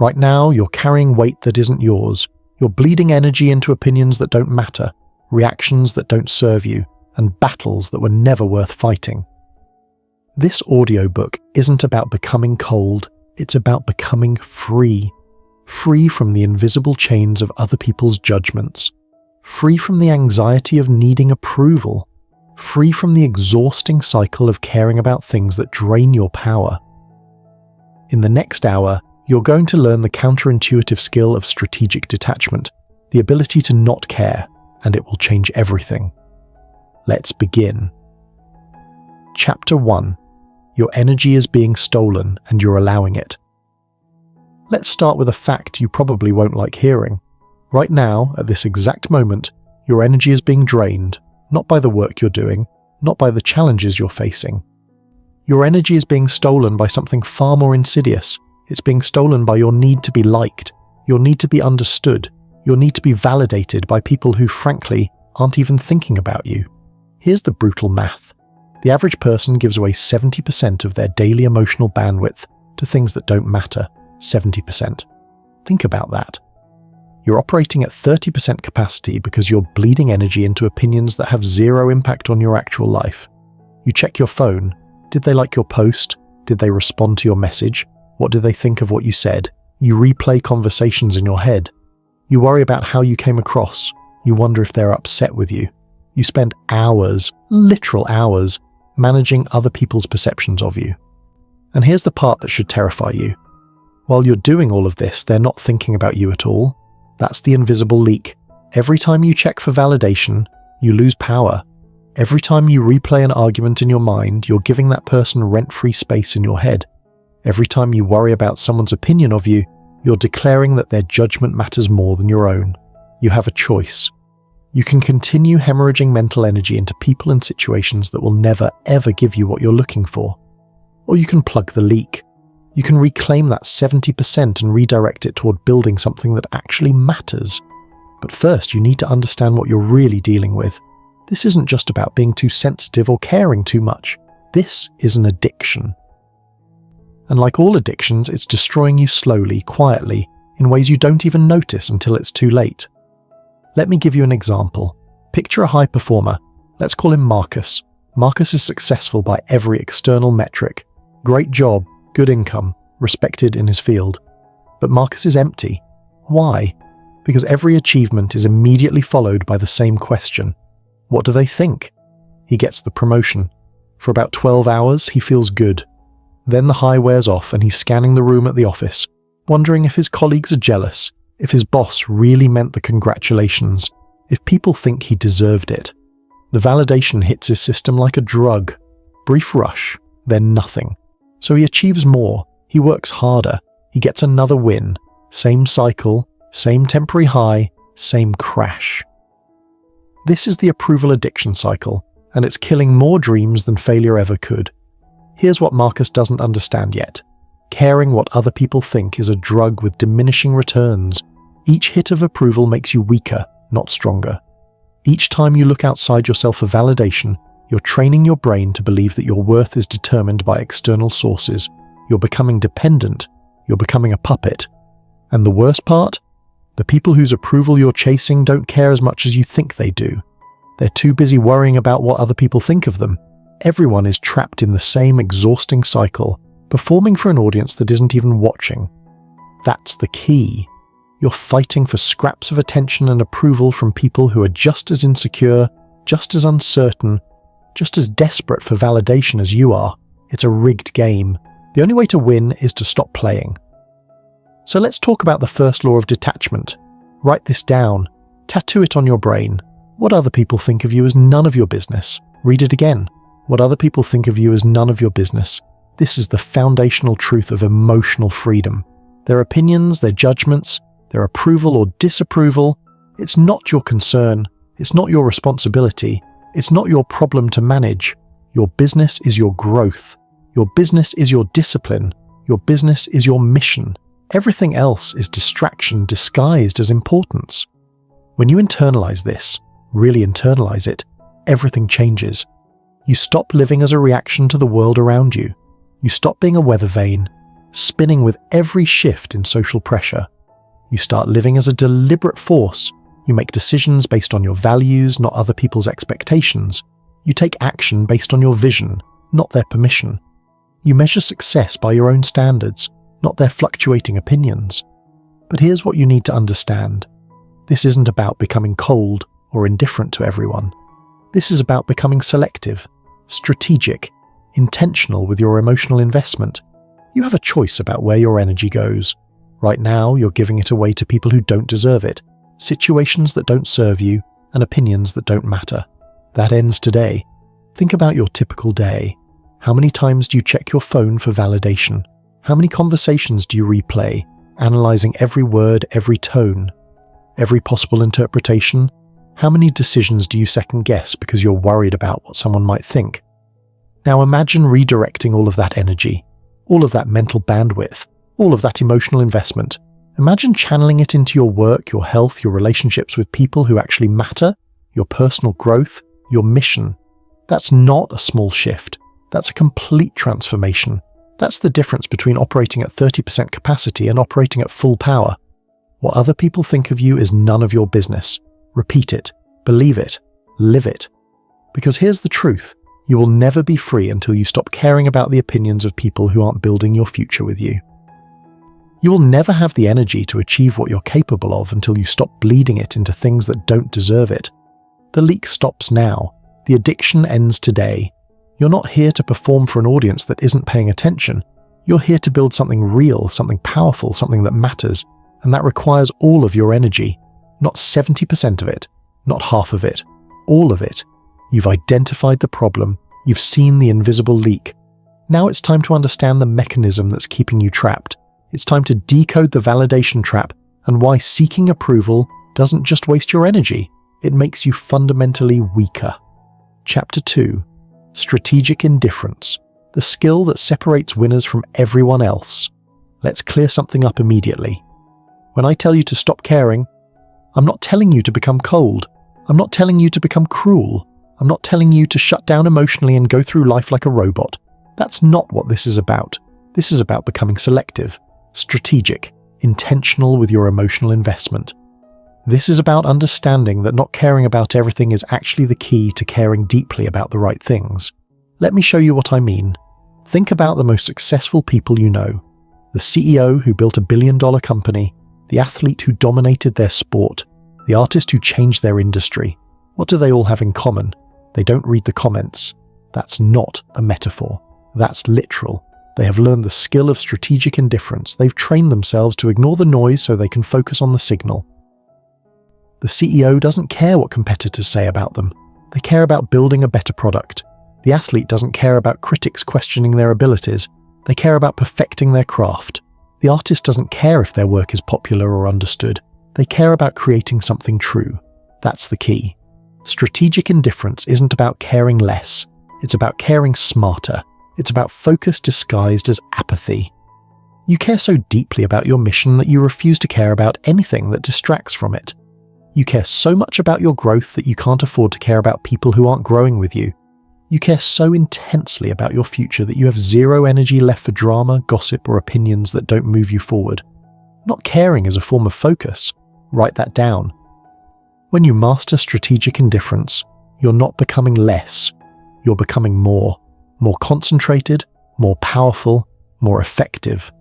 Right now, you're carrying weight that isn't yours. You're bleeding energy into opinions that don't matter, reactions that don't serve you, and battles that were never worth fighting. This audiobook isn't about becoming cold, it's about becoming free. Free from the invisible chains of other people's judgments. Free from the anxiety of needing approval. Free from the exhausting cycle of caring about things that drain your power. In the next hour, you're going to learn the counterintuitive skill of strategic detachment, the ability to not care, and it will change everything. Let's begin. Chapter 1. Your energy is being stolen and you're allowing it. Let's start with a fact you probably won't like hearing. Right now, at this exact moment, your energy is being drained, not by the work you're doing, not by the challenges you're facing. Your energy is being stolen by something far more insidious. It's being stolen by your need to be liked, your need to be understood, your need to be validated by people who, frankly, aren't even thinking about you. Here's the brutal math. The average person gives away 70% of their daily emotional bandwidth to things that don't matter. 70%. Think about that. You're operating at 30% capacity because you're bleeding energy into opinions that have zero impact on your actual life. You check your phone. Did they like your post? Did they respond to your message? What did they think of what you said? You replay conversations in your head. You worry about how you came across. You wonder if they're upset with you. You spend hours, literal hours, managing other people's perceptions of you. And here's the part that should terrify you. While you're doing all of this, they're not thinking about you at all. That's the invisible leak. Every time you check for validation, you lose power. Every time you replay an argument in your mind, you're giving that person rent-free space in your head. Every time you worry about someone's opinion of you, you're declaring that their judgment matters more than your own. You have a choice. You can continue hemorrhaging mental energy into people and situations that will never, ever give you what you're looking for. Or you can plug the leak. You can reclaim that 70% and redirect it toward building something that actually matters. But first, you need to understand what you're really dealing with. This isn't just about being too sensitive or caring too much. This is an addiction. And like all addictions, it's destroying you slowly, quietly, in ways you don't even notice until it's too late. Let me give you an example. Picture a high performer. Let's call him Marcus. Marcus is successful by every external metric. Great job, good income, respected in his field. But Marcus is empty. Why? Because every achievement is immediately followed by the same question. What do they think? He gets the promotion. For about 12 hours, he feels good. Then the high wears off and he's scanning the room at the office, wondering if his colleagues are jealous, if his boss really meant the congratulations, if people think he deserved it. The validation hits his system like a drug. Brief rush, then nothing. So he achieves more, he works harder, he gets another win. Same cycle, same temporary high, same crash. This is the approval addiction cycle, and it's killing more dreams than failure ever could. Here's what Marcus doesn't understand yet. Caring what other people think is a drug with diminishing returns. Each hit of approval makes you weaker, not stronger. Each time you look outside yourself for validation, you're training your brain to believe that your worth is determined by external sources. You're becoming dependent. You're becoming a puppet. And the worst part? The people whose approval you're chasing don't care as much as you think they do. They're too busy worrying about what other people think of them. Everyone is trapped in the same exhausting cycle, performing for an audience that isn't even watching. That's the key. You're fighting for scraps of attention and approval from people who are just as insecure, just as uncertain, just as desperate for validation as you are. It's a rigged game. The only way to win is to stop playing. So let's talk about the first law of detachment. Write this down. Tattoo it on your brain. What other people think of you is none of your business. Read it again. What other people think of you is none of your business. This is the foundational truth of emotional freedom. Their opinions, their judgments, their approval or disapproval, it's not your concern. It's not your responsibility. It's not your problem to manage. Your business is your growth. Your business is your discipline. Your business is your mission. Everything else is distraction disguised as importance. When you internalize this, really internalize it, everything changes. You stop living as a reaction to the world around you. You stop being a weather vane. spinning with every shift in social pressure. You start living as a deliberate force. You make decisions based on your values, not other people's expectations. You take action based on your vision, not their permission. You measure success by your own standards, not their fluctuating opinions. But here's what you need to understand. This isn't about becoming cold or indifferent to everyone. This is about becoming selective, strategic, intentional with your emotional investment. You have a choice about where your energy goes. Right now, you're giving it away to people who don't deserve it, situations that don't serve you, and opinions that don't matter. That ends today. Think about your typical day. How many times do you check your phone for validation? How many conversations do you replay, analyzing every word, every tone, every possible interpretation? How many decisions do you second guess because you're worried about what someone might think? Now imagine redirecting all of that energy, all of that mental bandwidth, all of that emotional investment. Imagine channeling it into your work, your health, your relationships with people who actually matter, your personal growth, your mission. That's not a small shift. That's a complete transformation. That's the difference between operating at 30% capacity and operating at full power. What other people think of you is none of your business. Repeat it, believe it, live it. Because here's the truth. You will never be free until you stop caring about the opinions of people who aren't building your future with you. You will never have the energy to achieve what you're capable of until you stop bleeding it into things that don't deserve it. The leak stops now. The addiction ends today. You're not here to perform for an audience that isn't paying attention. You're here to build something real, something powerful, something that matters, and that requires all of your energy. Not 70% of it, not half of it, all of it. You've identified the problem. You've seen the invisible leak. Now it's time to understand the mechanism that's keeping you trapped. It's time to decode the validation trap and why seeking approval doesn't just waste your energy, it makes you fundamentally weaker. Chapter 2. Strategic Indifference, the skill that separates winners from everyone else. Let's clear something up immediately. When I tell you to stop caring, I'm not telling you to become cold. I'm not telling you to become cruel. I'm not telling you to shut down emotionally and go through life like a robot. That's not what this is about. This is about becoming selective, strategic, intentional with your emotional investment. This is about understanding that not caring about everything is actually the key to caring deeply about the right things. Let me show you what I mean. Think about the most successful people you know. The CEO who built $1 billion company, the athlete who dominated their sport, the artist who changed their industry. What do they all have in common? They don't read the comments. That's not a metaphor. That's literal. They have learned the skill of strategic indifference. They've trained themselves to ignore the noise so they can focus on the signal. The CEO doesn't care what competitors say about them. They care about building a better product. The athlete doesn't care about critics questioning their abilities. They care about perfecting their craft. The artist doesn't care if their work is popular or understood. They care about creating something true. That's the key. Strategic indifference isn't about caring less. It's about caring smarter. It's about focus disguised as apathy. You care so deeply about your mission that you refuse to care about anything that distracts from it. You care so much about your growth that you can't afford to care about people who aren't growing with you. You care so intensely about your future that you have zero energy left for drama, gossip, or opinions that don't move you forward. Not caring is a form of focus. Write that down. When you master strategic indifference, you're not becoming less. You're becoming more concentrated, more powerful, more effective.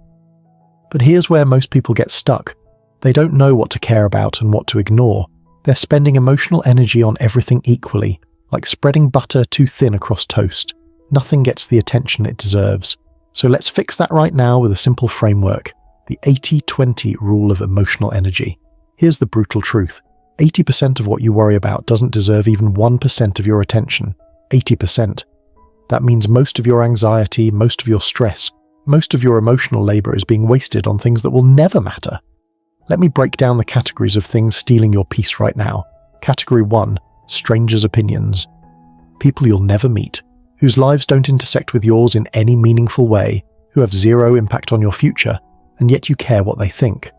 But here's where most people get stuck. They don't know what to care about and what to ignore. They're spending emotional energy on everything equally, like spreading butter too thin across toast. Nothing gets the attention it deserves. So let's fix that right now with a simple framework, the 80-20 rule of emotional energy. Here's the brutal truth. 80% of what you worry about doesn't deserve even 1% of your attention. 80%. That means most of your anxiety, most of your stress, most of your emotional labor is being wasted on things that will never matter. Let me break down the categories of things stealing your peace right now. Category 1. Strangers' opinions. People you'll never meet, whose lives don't intersect with yours in any meaningful way, who have zero impact on your future, and yet you care what they think.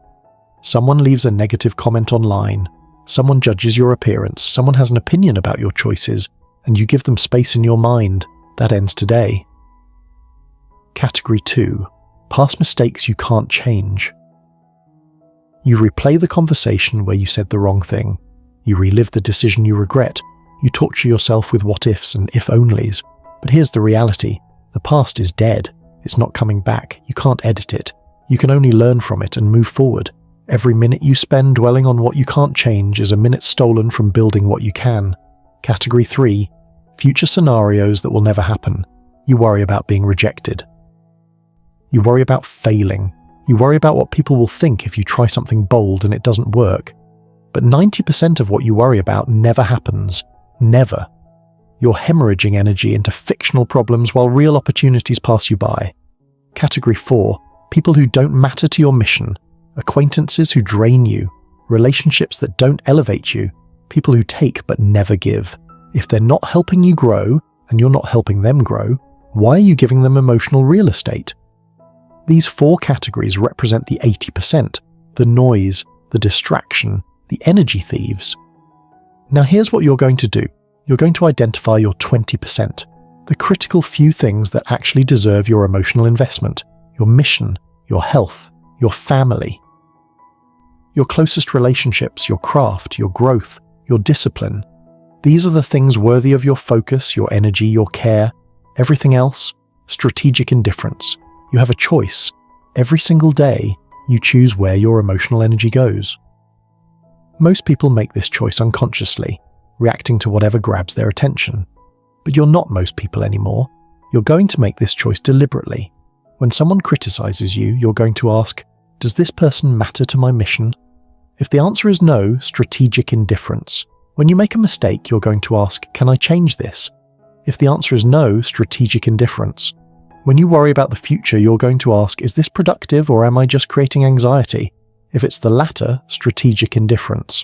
Someone leaves a negative comment online. Someone judges your appearance. Someone has an opinion about your choices, and you give them space in your mind. That ends today. Category 2. past mistakes you can't change. You replay the conversation where you said the wrong thing. You relive the decision you regret. You torture yourself with what-ifs and if-onlys. But here's the reality. The past is dead. It's not coming back. You can't edit it. You can only learn from it and move forward. Every minute you spend dwelling on what you can't change is a minute stolen from building what you can. Category 3. Future scenarios that will never happen. You worry about being rejected. You worry about failing. You worry about what people will think if you try something bold and it doesn't work. But 90% of what you worry about never happens. Never. You're hemorrhaging energy into fictional problems while real opportunities pass you by. Category 4. People who don't matter to your mission. Acquaintances who drain you. Relationships that don't elevate you. People who take but never give. If they're not helping you grow, and you're not helping them grow, why are you giving them emotional real estate? These 4 categories represent the 80%, the noise, the distraction, the energy thieves. Now here's what you're going to do. You're going to identify your 20%, the critical few things that actually deserve your emotional investment, your mission, your health, your family, your closest relationships, your craft, your growth, your discipline. These are the things worthy of your focus, your energy, your care. Everything else, strategic indifference. You have a choice. Every single day, you choose where your emotional energy goes. Most people make this choice unconsciously, reacting to whatever grabs their attention. But you're not most people anymore. You're going to make this choice deliberately. When someone criticizes you, you're going to ask, does this person matter to my mission? If the answer is no, strategic indifference. When you make a mistake, you're going to ask, can I change this? If the answer is no, strategic indifference. When you worry about the future, you're going to ask, is this productive or am I just creating anxiety? If it's the latter, strategic indifference.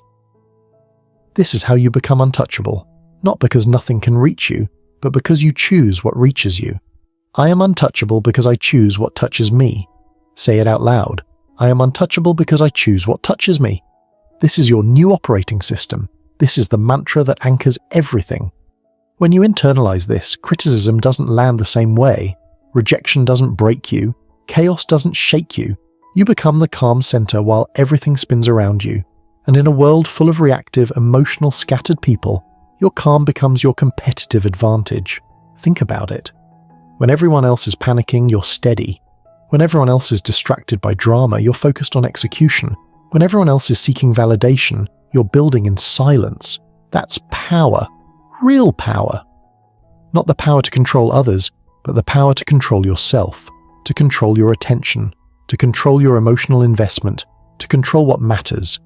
This is how you become untouchable, not because nothing can reach you, but because you choose what reaches you. I am untouchable because I choose what touches me. Say it out loud. I am untouchable because I choose what touches me. This is your new operating system. This is the mantra that anchors everything. When you internalize this, criticism doesn't land the same way. Rejection doesn't break you. Chaos doesn't shake you. You become the calm center while everything spins around you. And in a world full of reactive, emotional, scattered people, your calm becomes your competitive advantage. Think about it. When everyone else is panicking, you're steady. When everyone else is distracted by drama, you're focused on execution. When everyone else is seeking validation, you're building in silence. That's power. Real power. Not the power to control others, but the power to control yourself, to control your attention, to control your emotional investment, to control what matters.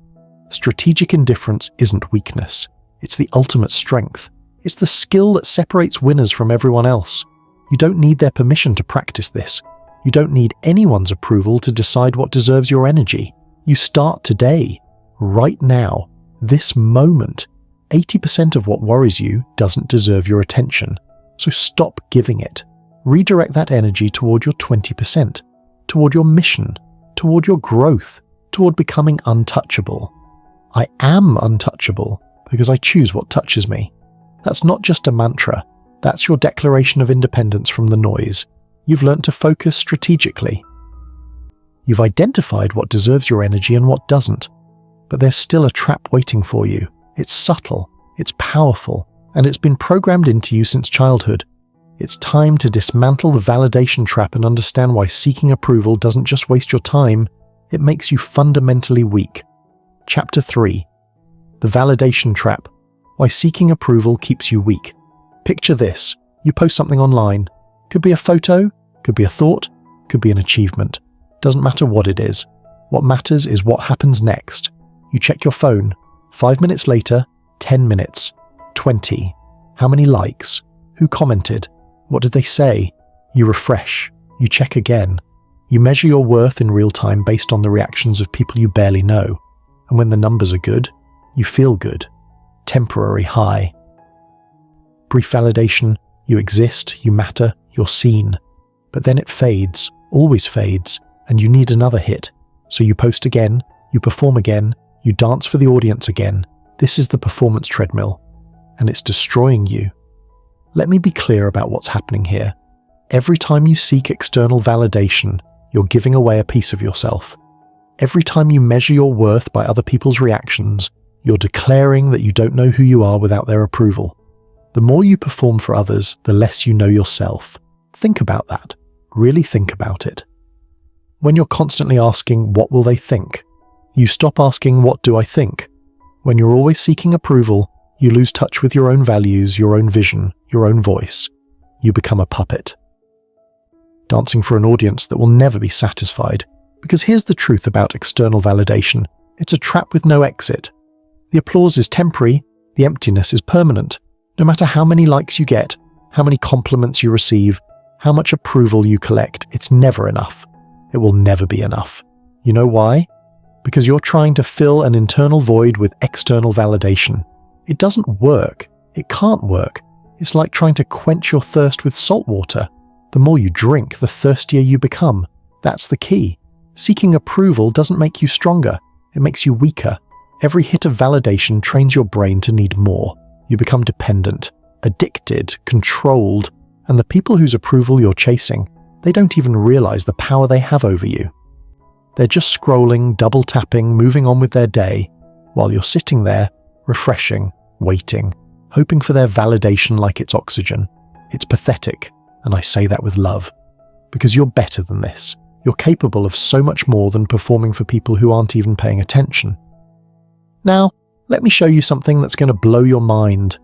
Strategic indifference isn't weakness. It's the ultimate strength. It's the skill that separates winners from everyone else. You don't need their permission to practice this. You don't need anyone's approval to decide what deserves your energy. You start today, right now, this moment. 80% of what worries you doesn't deserve your attention. So stop giving it. Redirect that energy toward your 20%, toward your mission, toward your growth, toward becoming untouchable. I am untouchable because I choose what touches me. That's not just a mantra. That's your declaration of independence from the noise. You've learnt to focus strategically. You've identified what deserves your energy and what doesn't. But there's still a trap waiting for you. It's subtle, it's powerful, and it's been programmed into you since childhood. It's time to dismantle the validation trap and understand why seeking approval doesn't just waste your time, it makes you fundamentally weak. Chapter 3. The Validation Trap. Why seeking approval keeps you weak. Picture this. You post something online. Could be a photo, could be a thought, could be an achievement. Doesn't matter what it is. What matters is what happens next. You check your phone. 5 minutes later, 10 minutes, 20. How many likes? Who commented? What did they say? You refresh. You check again. You measure your worth in real time based on the reactions of people you barely know. And when the numbers are good, you feel good. Temporary high. Brief validation. You exist, you matter, you're seen. But then it fades, always fades, and you need another hit. So you post again, you perform again, you dance for the audience again. This is the performance treadmill, and it's destroying you. Let me be clear about what's happening here. Every time you seek external validation, you're giving away a piece of yourself. Every time you measure your worth by other people's reactions, you're declaring that you don't know who you are without their approval. The more you perform for others, the less you know yourself. Think about that. Really think about it. When you're constantly asking, what will they think? You stop asking, what do I think? When you're always seeking approval, you lose touch with your own values, your own vision, your own voice. You become a puppet. Dancing for an audience that will never be satisfied. Because here's the truth about external validation. It's a trap with no exit. The applause is temporary, the emptiness is permanent. No matter how many likes you get, how many compliments you receive, how much approval you collect, it's never enough. It will never be enough. You know why? Because you're trying to fill an internal void with external validation. It doesn't work. It can't work. It's like trying to quench your thirst with salt water. The more you drink, the thirstier you become. That's the key. Seeking approval doesn't make you stronger. It makes you weaker. Every hit of validation trains your brain to need more. You become dependent, addicted, controlled, and the people whose approval you're chasing, they don't even realize the power they have over you. They're just scrolling, double-tapping, moving on with their day, while you're sitting there, refreshing, waiting, hoping for their validation like it's oxygen. It's pathetic, and I say that with love. Because you're better than this. You're capable of so much more than performing for people who aren't even paying attention. Now, let me show you something that's going to blow your mind.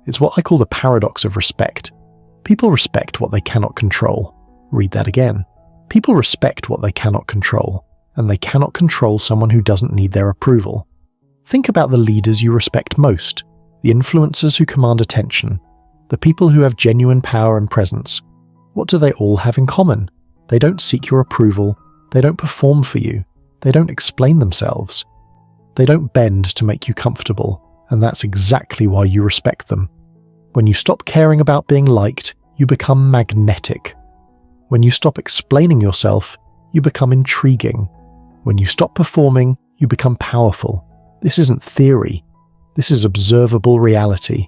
It's what I call the paradox of respect. People respect what they cannot control. Read that again. People respect what they cannot control, and they cannot control someone who doesn't need their approval. Think about the leaders you respect most, the influencers who command attention, the people who have genuine power and presence. What do they all have in common? They don't seek your approval, they don't perform for you, they don't explain themselves. They don't bend to make you comfortable, and that's exactly why you respect them. When you stop caring about being liked, you become magnetic. When you stop explaining yourself, you become intriguing. When you stop performing, you become powerful. This isn't theory. This is observable reality.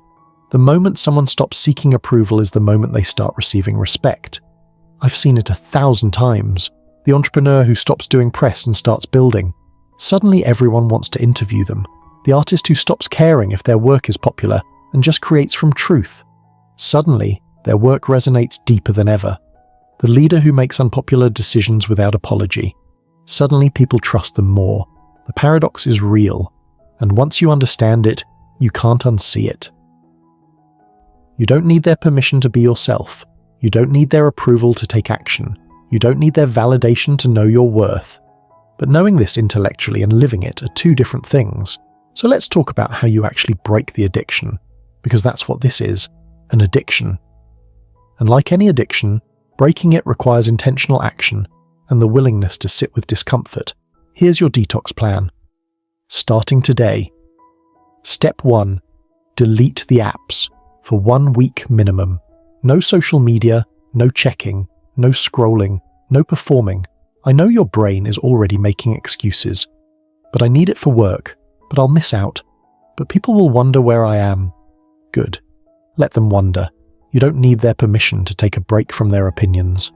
The moment someone stops seeking approval is the moment they start receiving respect. I've seen it 1,000 times. The entrepreneur who stops doing press and starts building. Suddenly everyone wants to interview them. The artist who stops caring if their work is popular and just creates from truth. Suddenly, their work resonates deeper than ever. The leader who makes unpopular decisions without apology. Suddenly people trust them more. The paradox is real, and once you understand it, you can't unsee it. You don't need their permission to be yourself. You don't need their approval to take action. You don't need their validation to know your worth. But knowing this intellectually and living it are two different things. So let's talk about how you actually break the addiction, because that's what this is, an addiction. And like any addiction, breaking it requires intentional action and the willingness to sit with discomfort. Here's your detox plan. Starting today. Step 1. Delete the apps for 1 week minimum. No social media, no checking, no scrolling, no performing. I know your brain is already making excuses. But I need it for work, but I'll miss out. But people will wonder where I am. Good. Let them wonder. You don't need their permission to take a break from their opinions.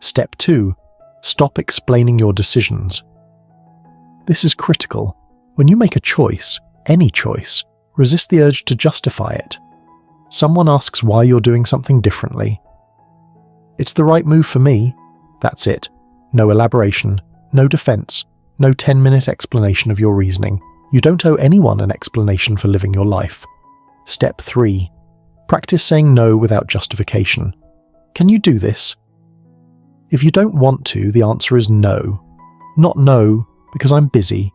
Step 2. Stop explaining your decisions. This is critical. When you make a choice, any choice, resist the urge to justify it. Someone asks why you're doing something differently. It's the right move for me. That's it. No elaboration, no defense, no 10-minute explanation of your reasoning. You don't owe anyone an explanation for living your life. Step 3. Practice saying no without justification. Can you do this? If you don't want to, the answer is no. Not no, because I'm busy.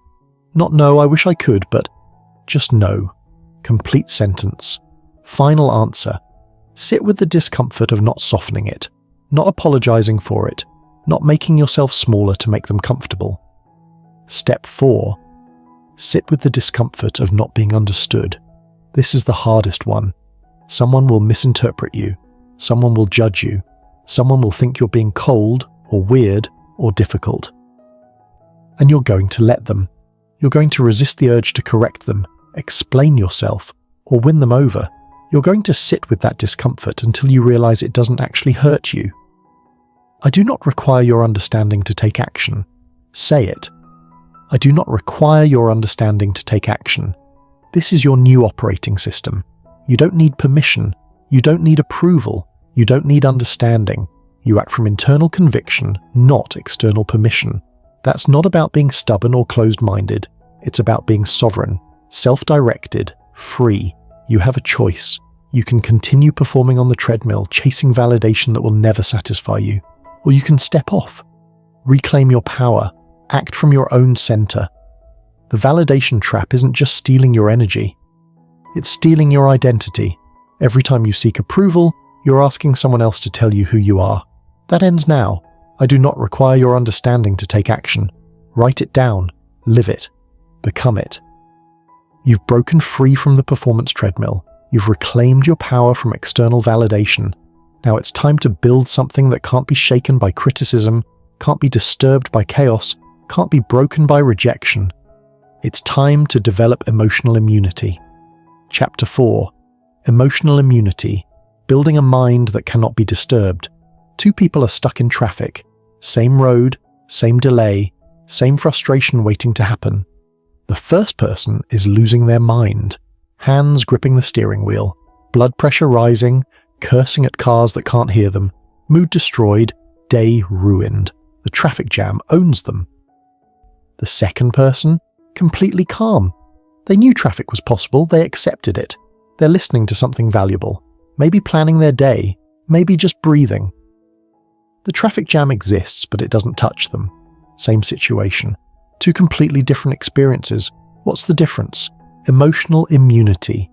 Not no, I wish I could, but just no. Complete sentence. Final answer. Sit with the discomfort of not softening it, not apologizing for it, not making yourself smaller to make them comfortable. Step 4. Sit with the discomfort of not being understood. This is the hardest one. Someone will misinterpret you. Someone will judge you. Someone will think you're being cold, or weird, or difficult. And you're going to let them. You're going to resist the urge to correct them, explain yourself, or win them over. You're going to sit with that discomfort until you realize it doesn't actually hurt you. I do not require your understanding to take action. Say it. I do not require your understanding to take action. This is your new operating system. You don't need permission. You don't need approval. You don't need understanding. You act from internal conviction, not external permission. That's not about being stubborn or closed-minded. It's about being sovereign, self-directed, free. You have a choice. You can continue performing on the treadmill, chasing validation that will never satisfy you. Or you can step off, reclaim your power, act from your own center. The validation trap isn't just stealing your energy. It's stealing your identity. Every time you seek approval, you're asking someone else to tell you who you are. That ends now. I do not require your understanding to take action. Write it down. Live it. Become it. You've broken free from the performance treadmill. You've reclaimed your power from external validation. Now it's time to build something that can't be shaken by criticism, can't be disturbed by chaos, can't be broken by rejection. It's time to develop emotional immunity. Chapter 4. Emotional immunity. Building a mind that cannot be disturbed. Two people are stuck in traffic. Same road, same delay, same frustration waiting to happen. The first person is losing their mind. Hands gripping the steering wheel, blood pressure rising, cursing at cars that can't hear them, mood destroyed, day ruined. The traffic jam owns them. The second person, completely calm. They knew traffic was possible, they accepted it. They're listening to something valuable, maybe planning their day, maybe just breathing. The traffic jam exists, but it doesn't touch them. Same situation. Two completely different experiences. What's the difference? Emotional immunity.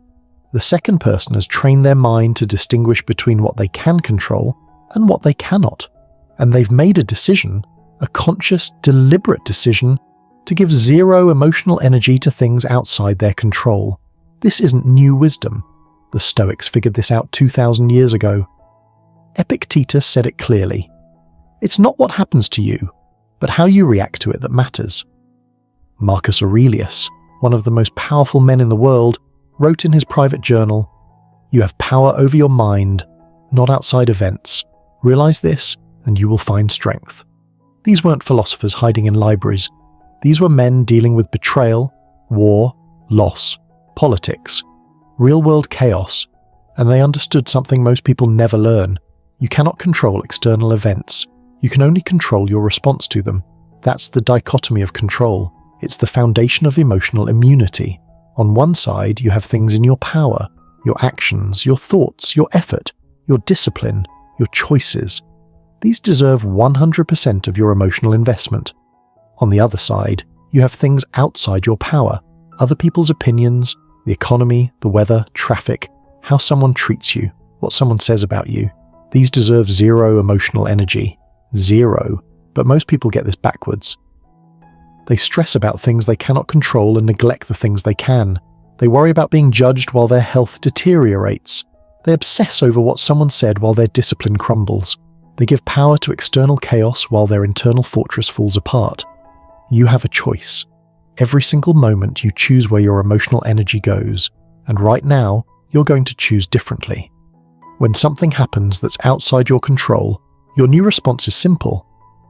The second person has trained their mind to distinguish between what they can control and what they cannot. And they've made a decision, a conscious, deliberate decision, to give zero emotional energy to things outside their control. This isn't new wisdom. The Stoics figured this out 2,000 years ago. Epictetus said it clearly. It's not what happens to you, but how you react to it that matters. Marcus Aurelius, one of the most powerful men in the world, wrote in his private journal, "You have power over your mind, not outside events. Realize this, and you will find strength." These weren't philosophers hiding in libraries. These were men dealing with betrayal, war, loss, politics, real-world chaos, and they understood something most people never learn. You cannot control external events. You can only control your response to them. That's the dichotomy of control. It's the foundation of emotional immunity. On one side, you have things in your power, your actions, your thoughts, your effort, your discipline, your choices. These deserve 100% of your emotional investment. On the other side, you have things outside your power, other people's opinions, the economy, the weather, traffic, how someone treats you, what someone says about you. These deserve zero emotional energy. Zero. But most people get this backwards. They stress about things they cannot control and neglect the things they can. They worry about being judged while their health deteriorates. They obsess over what someone said while their discipline crumbles. They give power to external chaos while their internal fortress falls apart. You have a choice. Every single moment you choose where your emotional energy goes, and right now, you're going to choose differently. When something happens that's outside your control, your new response is simple.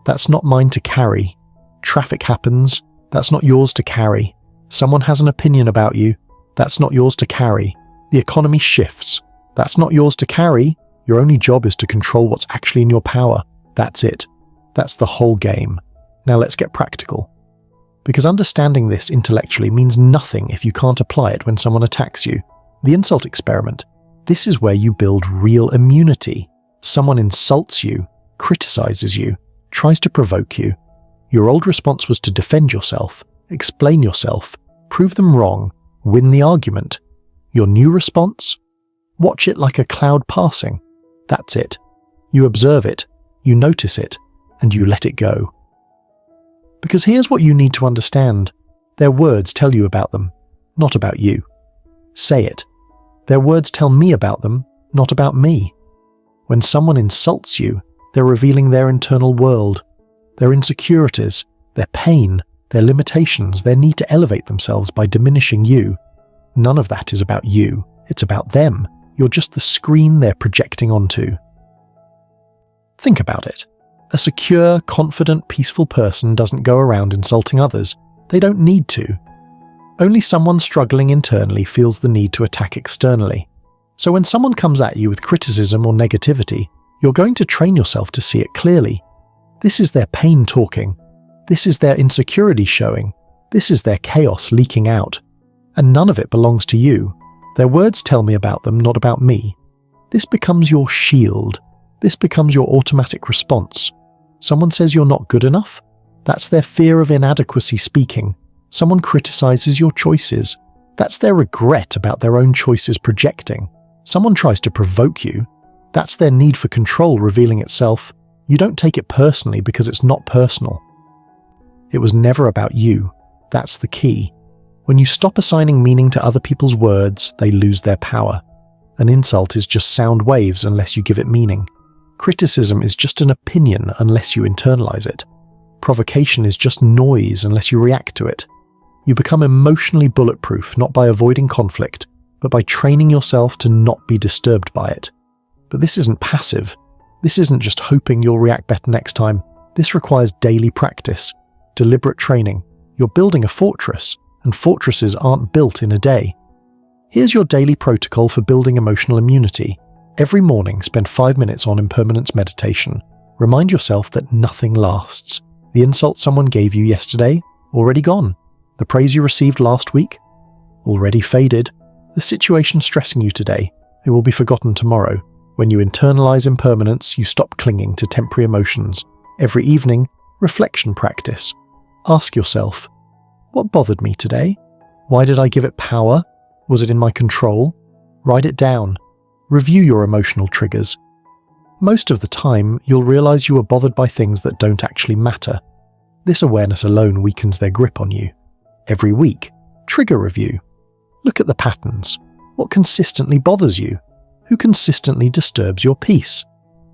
That's not mine to carry. Traffic happens. That's not yours to carry. Someone has an opinion about you. That's not yours to carry. The economy shifts. That's not yours to carry. Your only job is to control what's actually in your power. That's it. That's the whole game. Now let's get practical. Because understanding this intellectually means nothing if you can't apply it when someone attacks you. The insult experiment. This is where you build real immunity. Someone insults you, criticizes you, tries to provoke you. Your old response was to defend yourself, explain yourself, prove them wrong, win the argument. Your new response? Watch it like a cloud passing. That's it. You observe it, you notice it, and you let it go. Because here's what you need to understand. Their words tell you about them, not about you. Say it. Their words tell me about them, not about me. When someone insults you, they're revealing their internal world, their insecurities, their pain, their limitations, their need to elevate themselves by diminishing you. None of that is about you. It's about them. You're just the screen they're projecting onto. Think about it. A secure, confident, peaceful person doesn't go around insulting others. They don't need to. Only someone struggling internally feels the need to attack externally. So when someone comes at you with criticism or negativity, you're going to train yourself to see it clearly. This is their pain talking. This is their insecurity showing. This is their chaos leaking out. And none of it belongs to you. Their words tell me about them, not about me. This becomes your shield. This becomes your automatic response. Someone says you're not good enough? That's their fear of inadequacy speaking. Someone criticizes your choices. That's their regret about their own choices projecting. Someone tries to provoke you. That's their need for control revealing itself. You don't take it personally because it's not personal. It was never about you. That's the key. When you stop assigning meaning to other people's words, they lose their power. An insult is just sound waves unless you give it meaning. Criticism is just an opinion unless you internalize it. Provocation is just noise unless you react to it. You become emotionally bulletproof not by avoiding conflict, but by training yourself to not be disturbed by it. But this isn't passive. This isn't just hoping you'll react better next time. This requires daily practice, deliberate training. You're building a fortress, and fortresses aren't built in a day. Here's your daily protocol for building emotional immunity. Every morning, spend 5 minutes on impermanence meditation. Remind yourself that nothing lasts. The insult someone gave you yesterday? Already gone. The praise you received last week? Already faded. The situation stressing you today? It will be forgotten tomorrow. When you internalize impermanence, you stop clinging to temporary emotions. Every evening, reflection practice. Ask yourself, what bothered me today? Why did I give it power? Was it in my control? Write it down. Review your emotional triggers. Most of the time, you'll realize you were bothered by things that don't actually matter. This awareness alone weakens their grip on you. Every week, trigger review. Look at the patterns. What consistently bothers you? Who consistently disturbs your peace?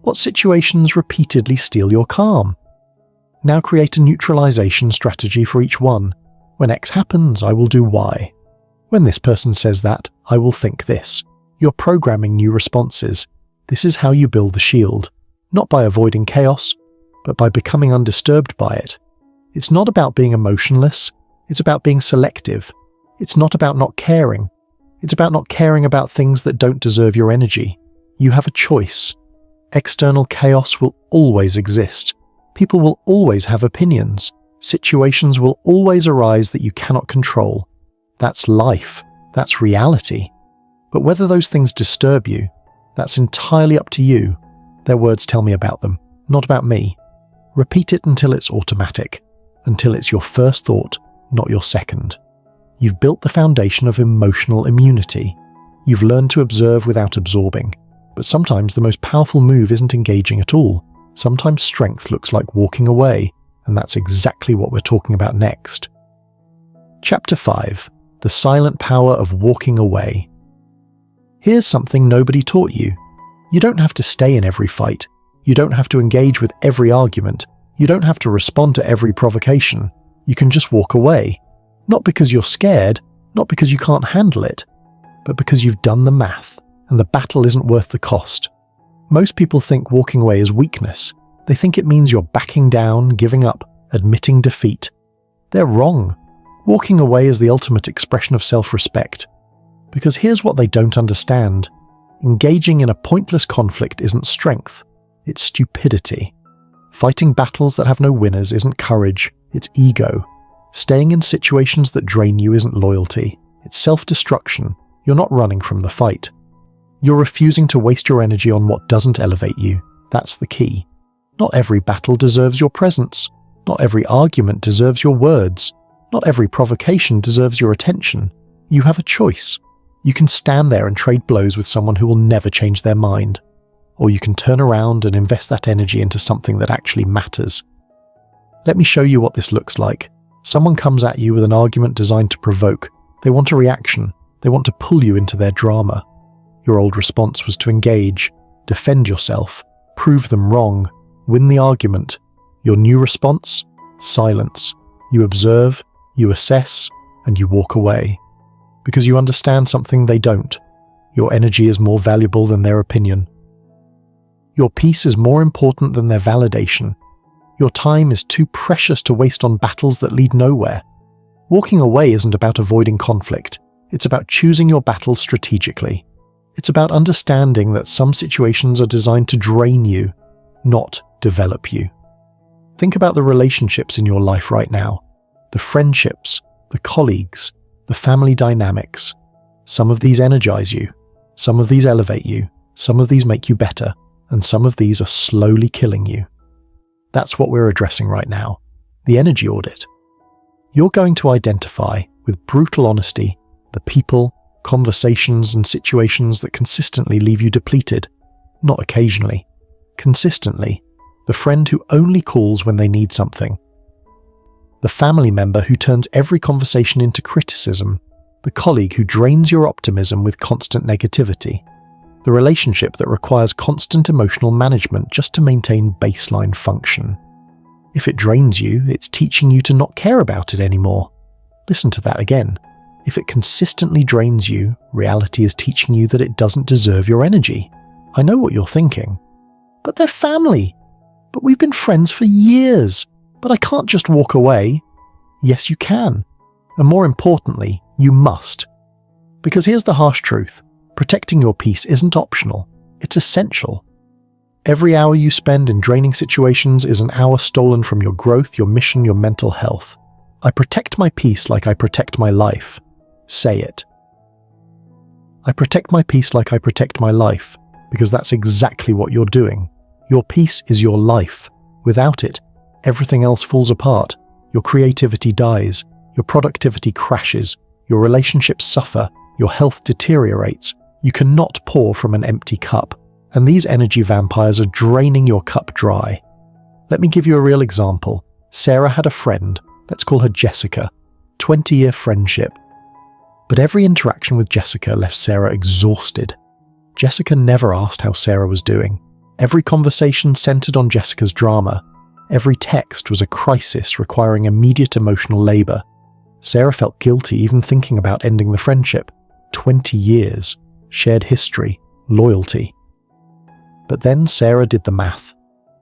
What situations repeatedly steal your calm? Now create a neutralization strategy for each one. When X happens, I will do Y. When this person says that, I will think this. You're programming new responses. This is how you build the shield. Not by avoiding chaos, but by becoming undisturbed by it. It's not about being emotionless. It's about being selective. It's not about not caring. It's about not caring about things that don't deserve your energy. You have a choice. External chaos will always exist. People will always have opinions. Situations will always arise that you cannot control. That's life. That's reality. But whether those things disturb you, that's entirely up to you. Their words tell me about them, not about me. Repeat it until it's automatic, until it's your first thought, not your second. You've built the foundation of emotional immunity. You've learned to observe without absorbing. But sometimes the most powerful move isn't engaging at all. Sometimes strength looks like walking away, and that's exactly what we're talking about next. Chapter 5. The Silent Power of Walking Away. Here's something nobody taught you. You don't have to stay in every fight. You don't have to engage with every argument. You don't have to respond to every provocation. You can just walk away. Not because you're scared, not because you can't handle it, but because you've done the math, and the battle isn't worth the cost. Most people think walking away is weakness. They think it means you're backing down, giving up, admitting defeat. They're wrong. Walking away is the ultimate expression of self-respect. Because here's what they don't understand. Engaging in a pointless conflict isn't strength, it's stupidity. Fighting battles that have no winners isn't courage, it's ego. Staying in situations that drain you isn't loyalty, it's self-destruction. You're not running from the fight. You're refusing to waste your energy on what doesn't elevate you. That's the key. Not every battle deserves your presence. Not every argument deserves your words. Not every provocation deserves your attention. You have a choice. You can stand there and trade blows with someone who will never change their mind. Or you can turn around and invest that energy into something that actually matters. Let me show you what this looks like. Someone comes at you with an argument designed to provoke. They want a reaction. They want to pull you into their drama. Your old response was to engage, defend yourself, prove them wrong, win the argument. Your new response? Silence. You observe, you assess, and you walk away. Because you understand something they don't. Your energy is more valuable than their opinion. Your peace is more important than their validation. Your time is too precious to waste on battles that lead nowhere. Walking away isn't about avoiding conflict. It's about choosing your battles strategically. It's about understanding that some situations are designed to drain you, not develop you. Think about the relationships in your life right now, the friendships, the colleagues, the family dynamics. Some of these energize you, some of these elevate you, some of these make you better, and some of these are slowly killing you. That's what we're addressing right now, the energy audit. You're going to identify, with brutal honesty, the people, conversations, and situations that consistently leave you depleted, not occasionally, consistently. The friend who only calls when they need something. The family member who turns every conversation into criticism. The colleague who drains your optimism with constant negativity. The relationship that requires constant emotional management just to maintain baseline function. If it drains you, it's teaching you to not care about it anymore. Listen to that again. If it consistently drains you, reality is teaching you that it doesn't deserve your energy. I know what you're thinking. But they're family. But we've been friends for years. But I can't just walk away. Yes, you can. And more importantly, you must. Because here's the harsh truth. Protecting your peace isn't optional. It's essential. Every hour you spend in draining situations is an hour stolen from your growth, your mission, your mental health. I protect my peace like I protect my life. Say it. I protect my peace like I protect my life, because that's exactly what you're doing. Your peace is your life. Without it, everything else falls apart. Your creativity dies. Your productivity crashes. Your relationships suffer. Your health deteriorates. You cannot pour from an empty cup. And these energy vampires are draining your cup dry. Let me give you a real example. Sarah had a friend. Let's call her Jessica. 20-year friendship. But every interaction with Jessica left Sarah exhausted. Jessica never asked how Sarah was doing. Every conversation centered on Jessica's drama. Every text was a crisis requiring immediate emotional labor. Sarah felt guilty even thinking about ending the friendship. 20 years. Shared history. Loyalty. But then Sarah did the math.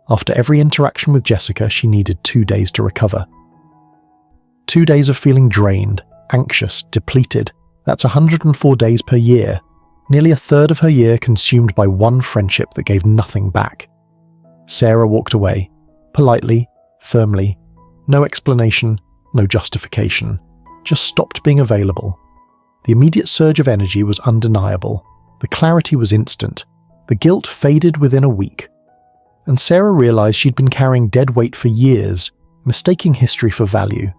After every interaction with Jessica, she needed 2 days to recover. 2 days of feeling drained, anxious, depleted. That's 104 days per year. Nearly a third of her year consumed by one friendship that gave nothing back. Sarah walked away, politely, firmly. No explanation, no justification. Just stopped being available. The immediate surge of energy was undeniable. The clarity was instant. The guilt faded within a week. And Sarah realized she'd been carrying dead weight for years, mistaking history for value.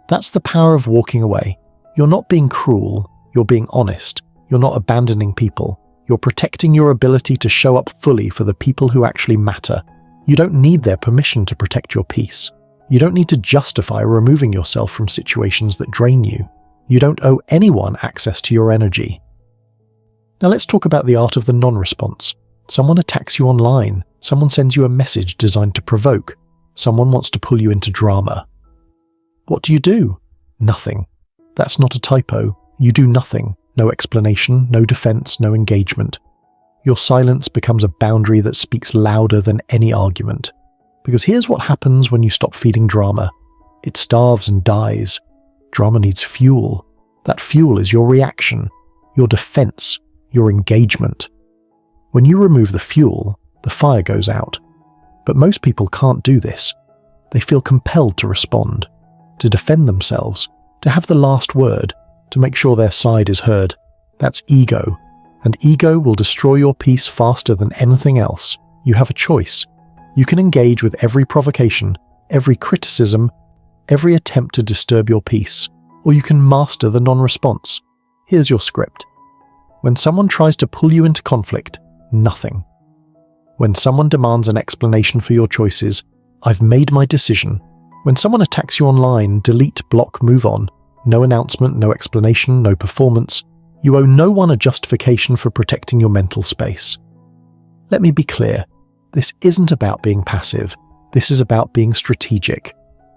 That's the power of walking away. You're not being cruel, you're being honest. You're not abandoning people. You're protecting your ability to show up fully for the people who actually matter. You don't need their permission to protect your peace. You don't need to justify removing yourself from situations that drain you. You don't owe anyone access to your energy. Now let's talk about the art of the non-response. Someone attacks you online. Someone sends you a message designed to provoke. Someone wants to pull you into drama. What do? Nothing. That's not a typo. You do nothing. No explanation, no defense, no engagement. Your silence becomes a boundary that speaks louder than any argument. Because here's what happens when you stop feeding drama. It starves and dies. Drama needs fuel. That fuel is your reaction, your defense, your engagement. When you remove the fuel, the fire goes out. But most people can't do this. They feel compelled to respond, to defend themselves, to have the last word, to make sure their side is heard. That's ego. And ego will destroy your peace faster than anything else. You have a choice. You can engage with every provocation, every criticism, every attempt to disturb your peace, or you can master the non-response. Here's your script. When someone tries to pull you into conflict, nothing. When someone demands an explanation for your choices, I've made my decision. When someone attacks you online, delete, block, move on. No announcement, no explanation, no performance. You owe no one a justification for protecting your mental space. Let me be clear. This isn't about being passive. This is about being strategic.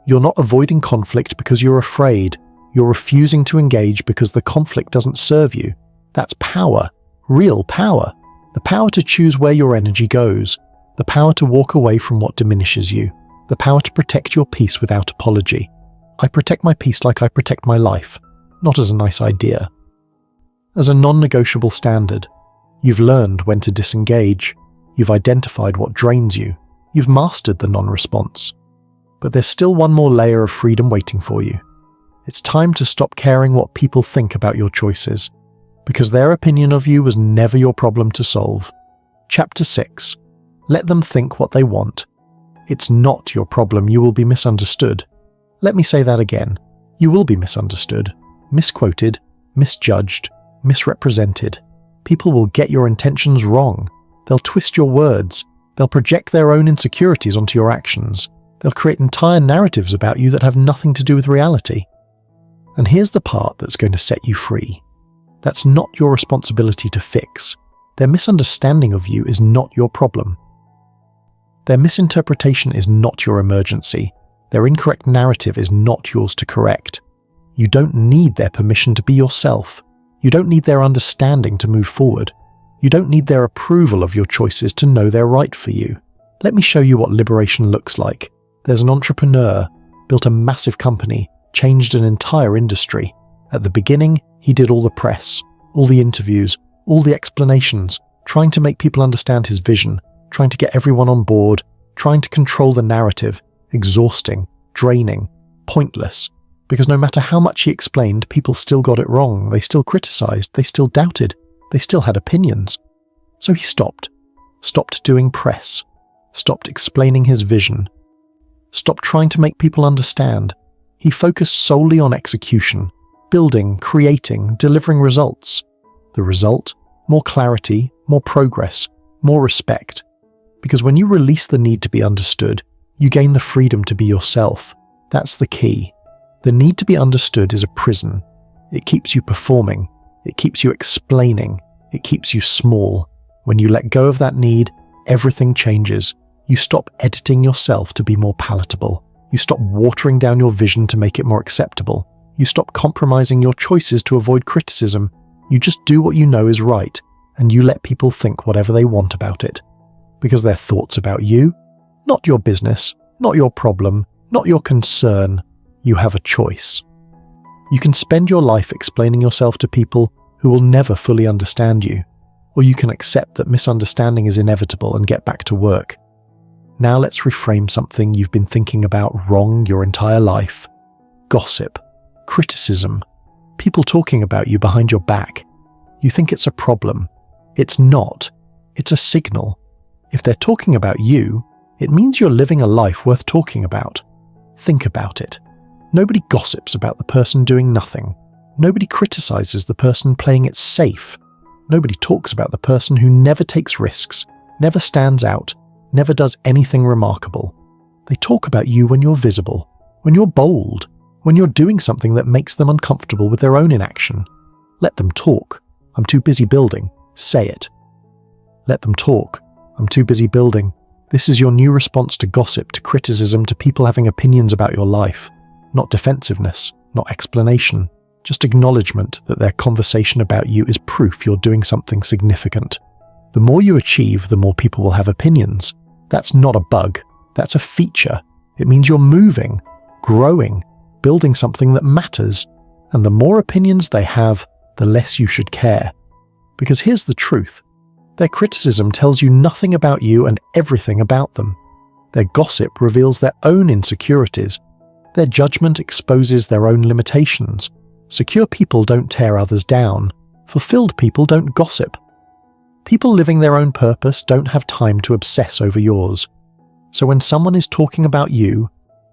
You're not avoiding conflict because you're afraid. You're refusing to engage because the conflict doesn't serve you. That's power. Real power. The power to choose where your energy goes. The power to walk away from what diminishes you. the power to protect your peace without apology. I protect my peace like I protect my life, not as a nice idea. As a non-negotiable standard, you've learned when to disengage, you've identified what drains you, you've mastered the non-response. But there's still one more layer of freedom waiting for you. It's time to stop caring what people think about your choices, because their opinion of you was never your problem to solve. Chapter 6. Let them think what they want. It's not your problem, you will be misunderstood. Let me say that again. You will be misunderstood, misquoted, misjudged, misrepresented. People will get your intentions wrong. They'll twist your words. They'll project their own insecurities onto your actions. They'll create entire narratives about you that have nothing to do with reality. And here's the part that's going to set you free. That's not your responsibility to fix. Their misunderstanding of you is not your problem. Their misinterpretation is not your emergency. Their incorrect narrative is not yours to correct. You don't need their permission to be yourself. You don't need their understanding to move forward. You don't need their approval of your choices to know they're right for you. Let me show you what liberation looks like. There's an entrepreneur, built a massive company, changed an entire industry. At the beginning, he did all the press, all the interviews, all the explanations, trying to make people understand his vision, trying to get everyone on board, trying to control the narrative. Exhausting, draining, pointless. Because no matter how much he explained, people still got it wrong, they still criticized, they still doubted, they still had opinions. So he stopped doing press, stopped explaining his vision, stopped trying to make people understand. He focused solely on execution, building, creating, delivering results. The result? More clarity, more progress, more respect. Because when you release the need to be understood, you gain the freedom to be yourself. That's the key. The need to be understood is a prison. It keeps you performing. It keeps you explaining. It keeps you small. When you let go of that need, everything changes. You stop editing yourself to be more palatable. You stop watering down your vision to make it more acceptable. You stop compromising your choices to avoid criticism. You just do what you know is right, and you let people think whatever they want about it. Because their thoughts about you, not your business, not your problem, not your concern. You have a choice. You can spend your life explaining yourself to people who will never fully understand you, or you can accept that misunderstanding is inevitable and get back to work. Now let's reframe something you've been thinking about wrong your entire life. Gossip, criticism, people talking about you behind your back. You think it's a problem. It's not. It's a signal. If they're talking about you, it means you're living a life worth talking about. Think about it. Nobody gossips about the person doing nothing. Nobody criticizes the person playing it safe. Nobody talks about the person who never takes risks, never stands out, never does anything remarkable. They talk about you when you're visible, when you're bold, when you're doing something that makes them uncomfortable with their own inaction. Let them talk. I'm too busy building. Say it. Let them talk. I'm too busy building. This is your new response to gossip, to criticism, to people having opinions about your life. Not defensiveness, not explanation, just acknowledgement that their conversation about you is proof you're doing something significant. The more you achieve, the more people will have opinions. That's not a bug, that's a feature. It means you're moving, growing, building something that matters. And the more opinions they have, the less you should care. Because here's the truth. Their criticism tells you nothing about you and everything about them. Their gossip reveals their own insecurities. Their judgment exposes their own limitations. Secure people don't tear others down. Fulfilled people don't gossip. People living their own purpose don't have time to obsess over yours. So when someone is talking about you,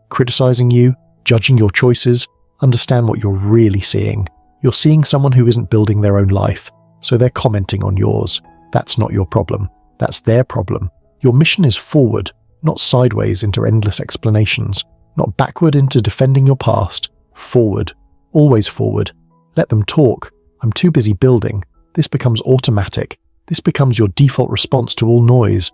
criticizing you, judging your choices, understand what you're really seeing. You're seeing someone who isn't building their own life, so they're commenting on yours. That's not your problem. That's their problem. Your mission is forward, not sideways into endless explanations, not backward into defending your past. Forward. Always forward. Let them talk. I'm too busy building. This becomes automatic. This becomes your default response to all noise.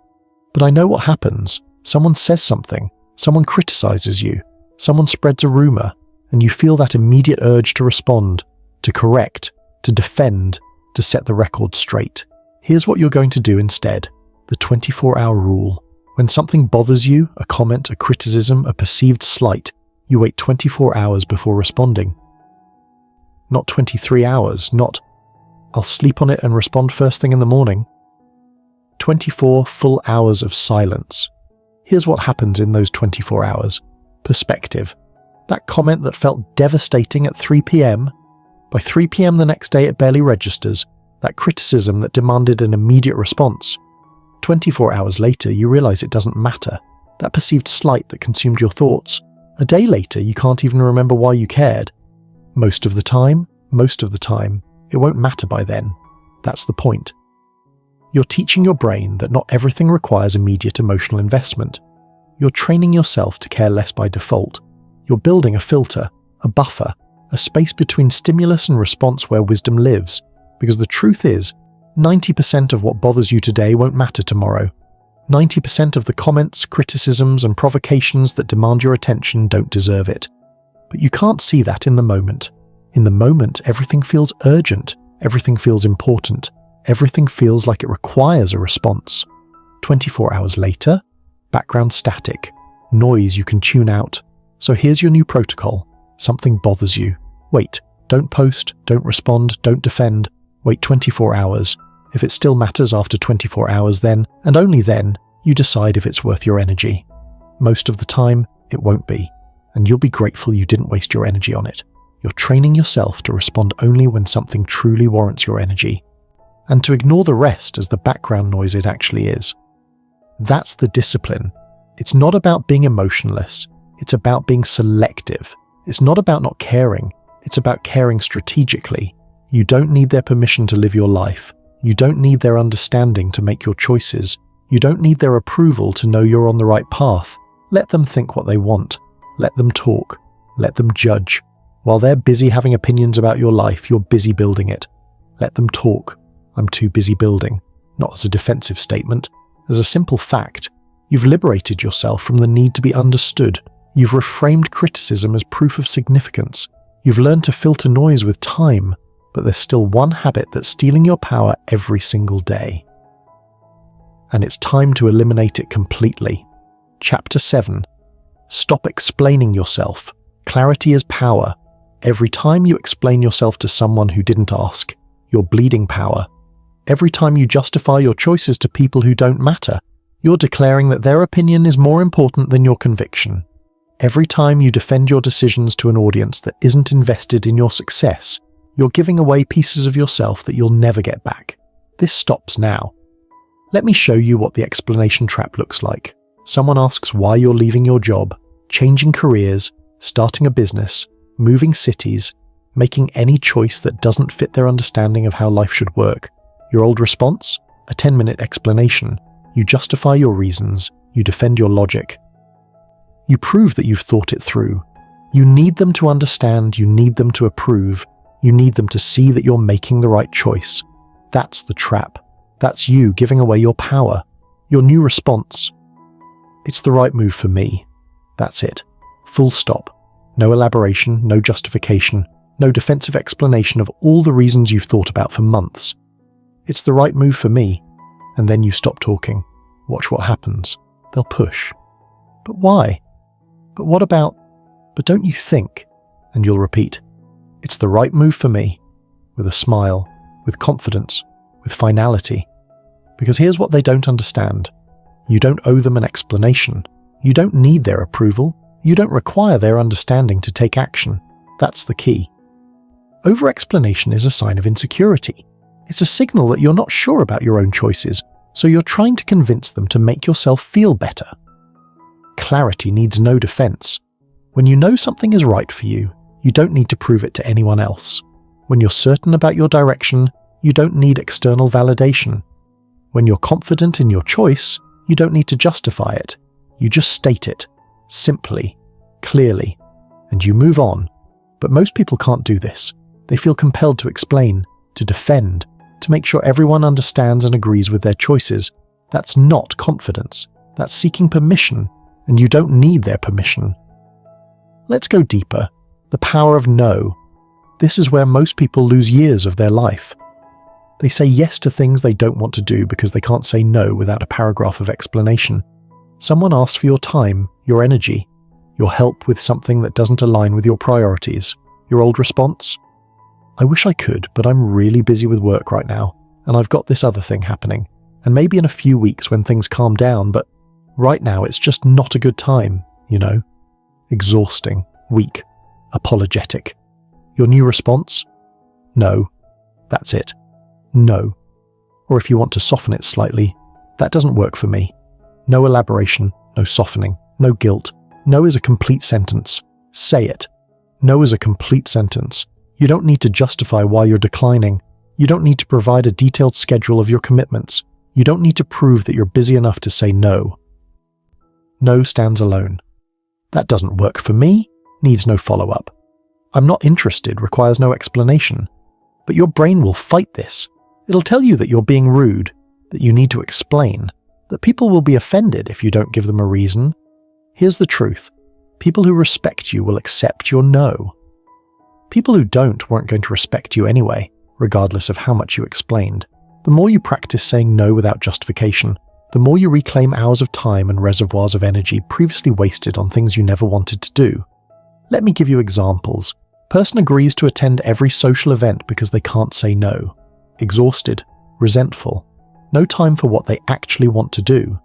But I know what happens. Someone says something. Someone criticizes you. Someone spreads a rumor, and you feel that immediate urge to respond, to correct, to defend, to set the record straight. Here's what you're going to do instead. The 24-hour rule. When something bothers you, a comment, a criticism, a perceived slight, you wait 24 hours before responding. Not 23 hours, not, "I'll sleep on it and respond first thing in the morning." 24 full hours of silence. Here's what happens in those 24 hours. Perspective. That comment that felt devastating at 3 p.m., by 3 p.m. the next day it barely registers. That criticism that demanded an immediate response. 24 hours later, you realize it doesn't matter. That perceived slight that consumed your thoughts. A day later, you can't even remember why you cared. Most of the time, it won't matter by then. That's the point. You're teaching your brain that not everything requires immediate emotional investment. You're training yourself to care less by default. You're building a filter, a buffer, a space between stimulus and response where wisdom lives. Because the truth is, 90% of what bothers you today won't matter tomorrow. 90% of the comments, criticisms, and provocations that demand your attention don't deserve it. But you can't see that in the moment. In the moment, everything feels urgent, everything feels important, everything feels like it requires a response. 24 hours later, background static, noise you can tune out. So here's your new protocol. Something bothers you. Wait, don't post, don't respond, don't defend. Wait 24 hours. If it still matters after 24 hours, then, and only then, you decide if it's worth your energy. Most of the time, it won't be, and you'll be grateful you didn't waste your energy on it. You're training yourself to respond only when something truly warrants your energy, and to ignore the rest as the background noise it actually is. That's the discipline. It's not about being emotionless. It's about being selective. It's not about not caring. It's about caring strategically. You don't need their permission to live your life. You don't need their understanding to make your choices. You don't need their approval to know you're on the right path. Let them think what they want. Let them talk. Let them judge. While they're busy having opinions about your life, you're busy building it. Let them talk. I'm too busy building. Not as a defensive statement. As a simple fact. You've liberated yourself from the need to be understood. You've reframed criticism as proof of significance. You've learned to filter noise with time. But there's still one habit that's stealing your power every single day. And it's time to eliminate it completely. Chapter 7. Stop explaining yourself. Clarity is power. Every time you explain yourself to someone who didn't ask, you're bleeding power. Every time you justify your choices to people who don't matter, you're declaring that their opinion is more important than your conviction. Every time you defend your decisions to an audience that isn't invested in your success, you're giving away pieces of yourself that you'll never get back. This stops now. Let me show you what the explanation trap looks like. Someone asks why you're leaving your job, changing careers, starting a business, moving cities, making any choice that doesn't fit their understanding of how life should work. Your old response? A 10-minute explanation. You justify your reasons. You defend your logic. You prove that you've thought it through. You need them to understand. You need them to approve. You need them to see that you're making the right choice. That's the trap. That's you giving away your power. Your new response. It's the right move for me. That's it. Full stop. No elaboration, no justification, no defensive explanation of all the reasons you've thought about for months. It's the right move for me. And then you stop talking. Watch what happens. They'll push. But why? But what about? But don't you think? And you'll repeat. It's the right move for me, with a smile, with confidence, with finality. Because here's what they don't understand. You don't owe them an explanation. You don't need their approval. You don't require their understanding to take action. That's the key. Over-explanation is a sign of insecurity. It's a signal that you're not sure about your own choices, so you're trying to convince them to make yourself feel better. Clarity needs no defense. When you know something is right for you, you don't need to prove it to anyone else. When you're certain about your direction, you don't need external validation. When you're confident in your choice, you don't need to justify it. You just state it, simply, clearly, and you move on. But most people can't do this. They feel compelled to explain, to defend, to make sure everyone understands and agrees with their choices. That's not confidence. That's seeking permission, and you don't need their permission. Let's go deeper. The power of no. This is where most people lose years of their life. They say yes to things they don't want to do because they can't say no without a paragraph of explanation. Someone asked for your time, your energy, your help with something that doesn't align with your priorities. Your old response? I wish I could, but I'm really busy with work right now, and I've got this other thing happening, and maybe in a few weeks when things calm down, but right now it's just not a good time, you know? Exhausting, weak, apologetic. Your new response? No. That's it. No. Or if you want to soften it slightly, that doesn't work for me. No elaboration, no softening, no guilt. No is a complete sentence. Say it. No is a complete sentence. You don't need to justify why you're declining. You don't need to provide a detailed schedule of your commitments. You don't need to prove that you're busy enough to say no. No stands alone. That doesn't work for me, needs no follow-up. I'm not interested requires no explanation. But your brain will fight this. It'll tell you that you're being rude, that you need to explain, that people will be offended if you don't give them a reason. Here's the truth. People who respect you will accept your no. People who don't weren't going to respect you anyway, regardless of how much you explained. The more you practice saying no without justification, the more you reclaim hours of time and reservoirs of energy previously wasted on things you never wanted to do. Let me give you examples. Person agrees to attend every social event because they can't say no. Exhausted, resentful, no time for what they actually want to do.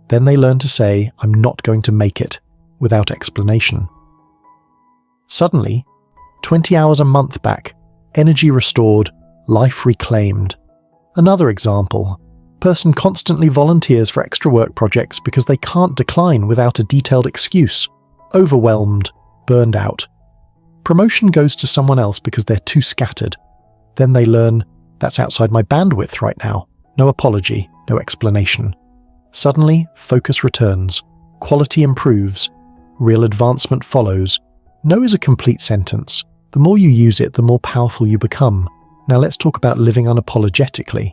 Then they learn to say, I'm not going to make it, without explanation. Suddenly, 20 hours a month back, energy restored, life reclaimed. Another example. Person constantly volunteers for extra work projects because they can't decline without a detailed excuse. Overwhelmed, burned out. Promotion goes to someone else because they're too scattered. Then they learn, that's outside my bandwidth right now. No apology, no explanation. Suddenly, focus returns. Quality improves. Real advancement follows. No is a complete sentence. The more you use it, the more powerful you become. Now let's talk about living unapologetically.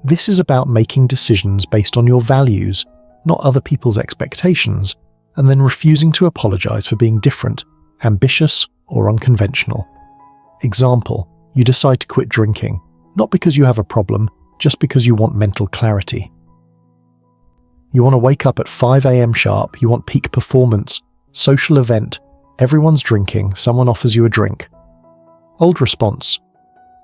This is about making decisions based on your values, not other people's expectations, and then refusing to apologize for being different, ambitious, or unconventional. Example, you decide to quit drinking, not because you have a problem, just because you want mental clarity. You want to wake up at 5 a.m. sharp, you want peak performance, social event, everyone's drinking, someone offers you a drink. Old response,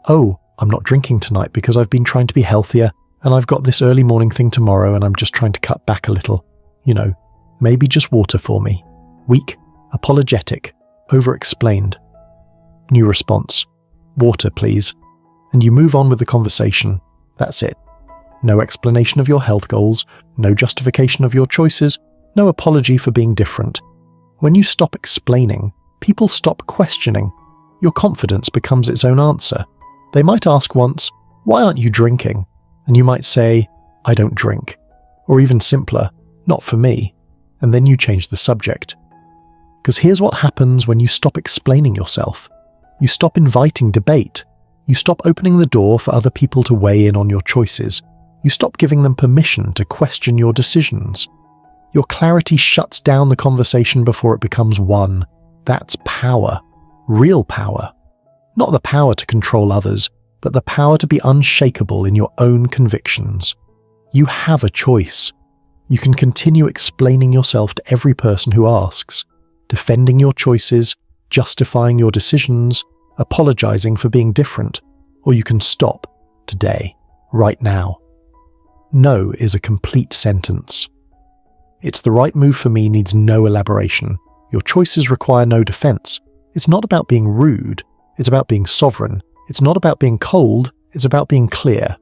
oh, I'm not drinking tonight because I've been trying to be healthier and I've got this early morning thing tomorrow and I'm just trying to cut back a little. You know, maybe just water for me. Weak, apologetic, over-explained. New response, water please. And you move on with the conversation. That's it. No explanation of your health goals, no justification of your choices, no apology for being different. When you stop explaining, people stop questioning. Your confidence becomes its own answer. They might ask once, why aren't you drinking? And you might say, I don't drink. Or even simpler, not for me. And then you change the subject. Because here's what happens when you stop explaining yourself. You stop inviting debate. You stop opening the door for other people to weigh in on your choices. You stop giving them permission to question your decisions. Your clarity shuts down the conversation before it becomes one. That's power. Real power. Not the power to control others, but the power to be unshakable in your own convictions. You have a choice. You can continue explaining yourself to every person who asks, defending your choices, justifying your decisions, apologizing for being different, or you can stop today, right now. No is a complete sentence. It's the right move for me needs no elaboration. Your choices require no defense. It's not about being rude. It's about being sovereign. It's not about being cold. It's about being clear.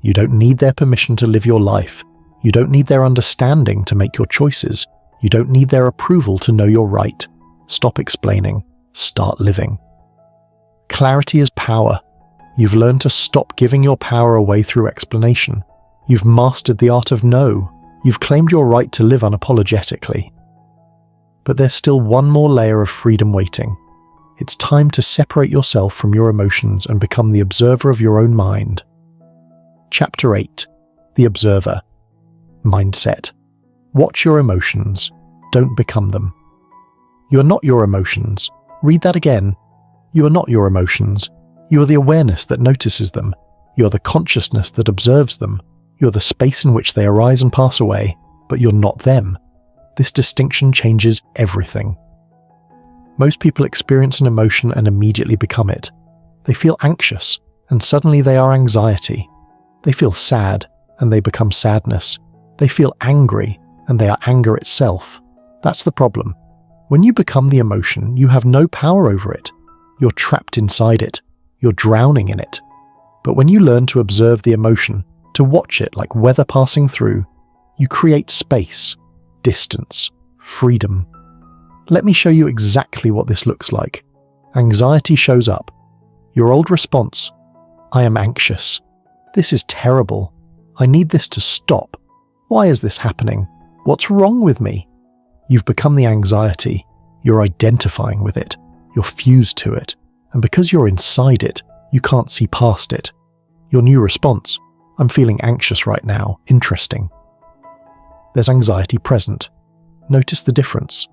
You don't need their permission to live your life. You don't need their understanding to make your choices. You don't need their approval to know you're right. Stop explaining. Start living. Clarity is power. You've learned to stop giving your power away through explanation. You've mastered the art of no. You've claimed your right to live unapologetically. But there's still one more layer of freedom waiting. It's time to separate yourself from your emotions and become the observer of your own mind. Chapter 8. The Observer. Mindset. Watch your emotions. Don't become them. You are not your emotions. Read that again. You are not your emotions. You are the awareness that notices them. You are the consciousness that observes them. You're the space in which they arise and pass away, but you're not them. This distinction changes everything. Most people experience an emotion and immediately become it. They feel anxious, and suddenly they are anxiety. They feel sad, and they become sadness. They feel angry, and they are anger itself. That's the problem. When you become the emotion, you have no power over it. You're trapped inside it. You're drowning in it. But when you learn to observe the emotion, to watch it like weather passing through, you create space, distance, freedom. Let me show you exactly what this looks like. Anxiety shows up. Your old response, I am anxious. This is terrible. I need this to stop. Why is this happening? What's wrong with me? You've become the anxiety. You're identifying with it. You're fused to it. And because you're inside it, you can't see past it. Your new response, I'm feeling anxious right now. Interesting. There's anxiety present. Notice the difference.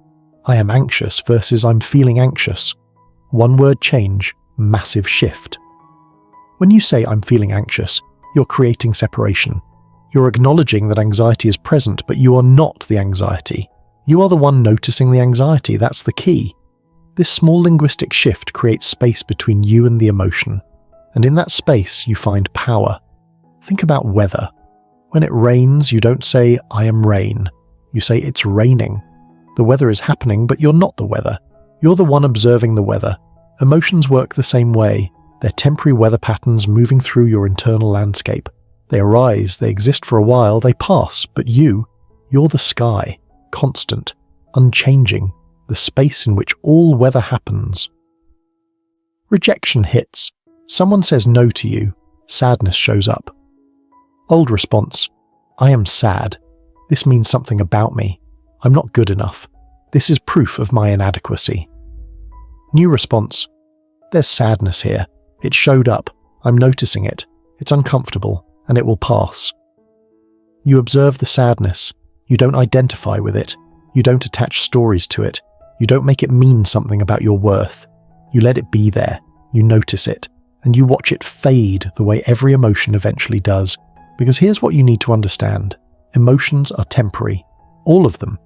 I am anxious versus I'm feeling anxious. One word change, massive shift. When you say I'm feeling anxious, you're creating separation. You're acknowledging that anxiety is present, but you are not the anxiety. You are the one noticing the anxiety. That's the key. This small linguistic shift creates space between you and the emotion. And in that space, you find power. Think about weather. When it rains, you don't say, I am rain. You say, it's raining. The weather is happening, but you're not the weather. You're the one observing the weather. Emotions work the same way. They're temporary weather patterns moving through your internal landscape. They arise, they exist for a while, they pass, but you're the sky, constant, unchanging, the space in which all weather happens. Rejection hits. Someone says no to you. Sadness shows up. Old response, I am sad. This means something about me. I'm not good enough. This is proof of my inadequacy. New response, there's sadness here. It showed up. I'm noticing it. It's uncomfortable, and it will pass. You observe the sadness. You don't identify with it. You don't attach stories to it. You don't make it mean something about your worth. You let it be there. You notice it. And you watch it fade the way every emotion eventually does. Because here's what you need to understand. Emotions are temporary. All of them.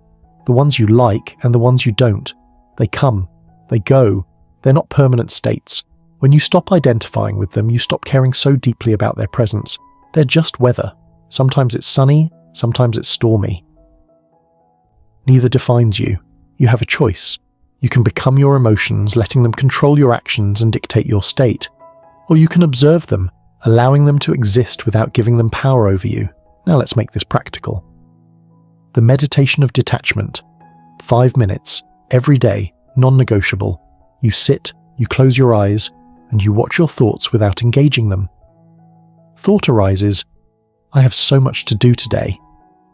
The ones you like and the ones you don't. They come. They go. They're not permanent states. When you stop identifying with them, you stop caring so deeply about their presence. They're just weather. Sometimes it's sunny, sometimes it's stormy. Neither defines you. You have a choice. You can become your emotions, letting them control your actions and dictate your state. Or you can observe them, allowing them to exist without giving them power over you. Now let's make this practical. The meditation of detachment. 5 minutes, every day, non-negotiable. You sit, you close your eyes, and you watch your thoughts without engaging them. Thought arises, I have so much to do today.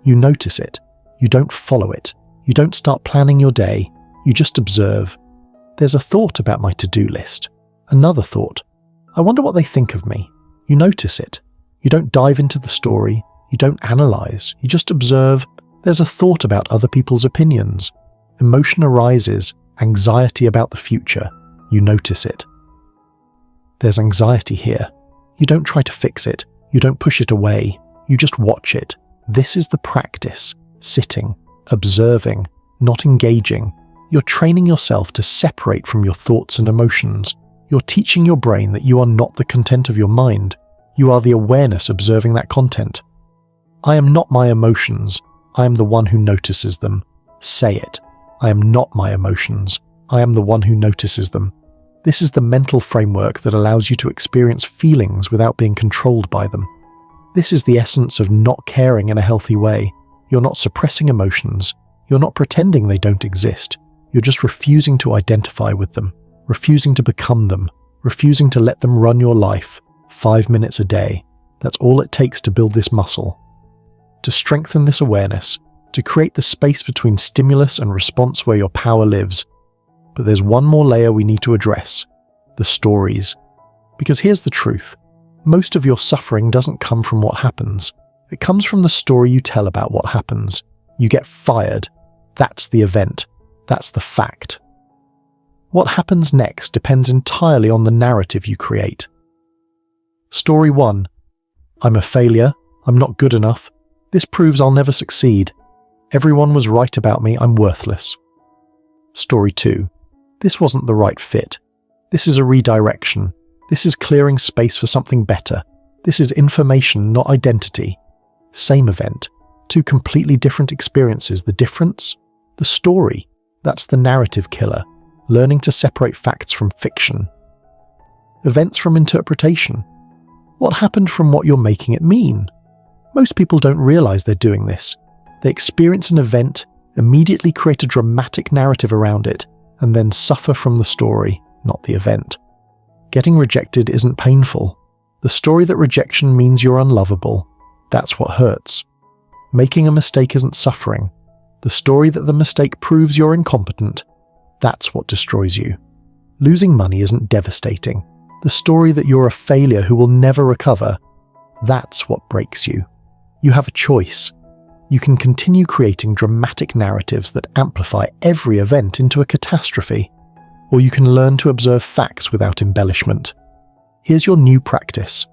You notice it. You don't follow it. You don't start planning your day. You just observe. There's a thought about my to-do list. Another thought. I wonder what they think of me. You notice it. You don't dive into the story. You don't analyze. You just observe. There's a thought about other people's opinions. Emotion arises. Anxiety about the future. You notice it. There's anxiety here. You don't try to fix it. You don't push it away. You just watch it. This is the practice. Sitting, observing, not engaging. You're training yourself to separate from your thoughts and emotions. You're teaching your brain that you are not the content of your mind. You are the awareness observing that content. I am not my emotions. I am the one who notices them. Say it. I am not my emotions. I am the one who notices them. This is the mental framework that allows you to experience feelings without being controlled by them. This is the essence of not caring in a healthy way. You're not suppressing emotions. You're not pretending they don't exist. You're just refusing to identify with them, refusing to become them, refusing to let them run your life. 5 minutes a day. That's all it takes to build this muscle. To strengthen this awareness, to create the space between stimulus and response where your power lives. But there's one more layer we need to address. The stories. Because here's the truth. Most of your suffering doesn't come from what happens. It comes from the story you tell about what happens. You get fired. That's the event. That's the fact. What happens next depends entirely on the narrative you create. Story 1. I'm a failure. I'm not good enough. This proves I'll never succeed. Everyone was right about me, I'm worthless. Story 2. This wasn't the right fit. This is a redirection. This is clearing space for something better. This is information, not identity. Same event. 2 completely different experiences. The difference? The story. That's the narrative killer. Learning to separate facts from fiction. Events from interpretation. What happened from what you're making it mean? Most people don't realize they're doing this. They experience an event, immediately create a dramatic narrative around it, and then suffer from the story, not the event. Getting rejected isn't painful. The story that rejection means you're unlovable. That's what hurts. Making a mistake isn't suffering. The story that the mistake proves you're incompetent. That's what destroys you. Losing money isn't devastating. The story that you're a failure who will never recover. That's what breaks you. You have a choice. You can continue creating dramatic narratives that amplify every event into a catastrophe, or you can learn to observe facts without embellishment. Here's your new practice.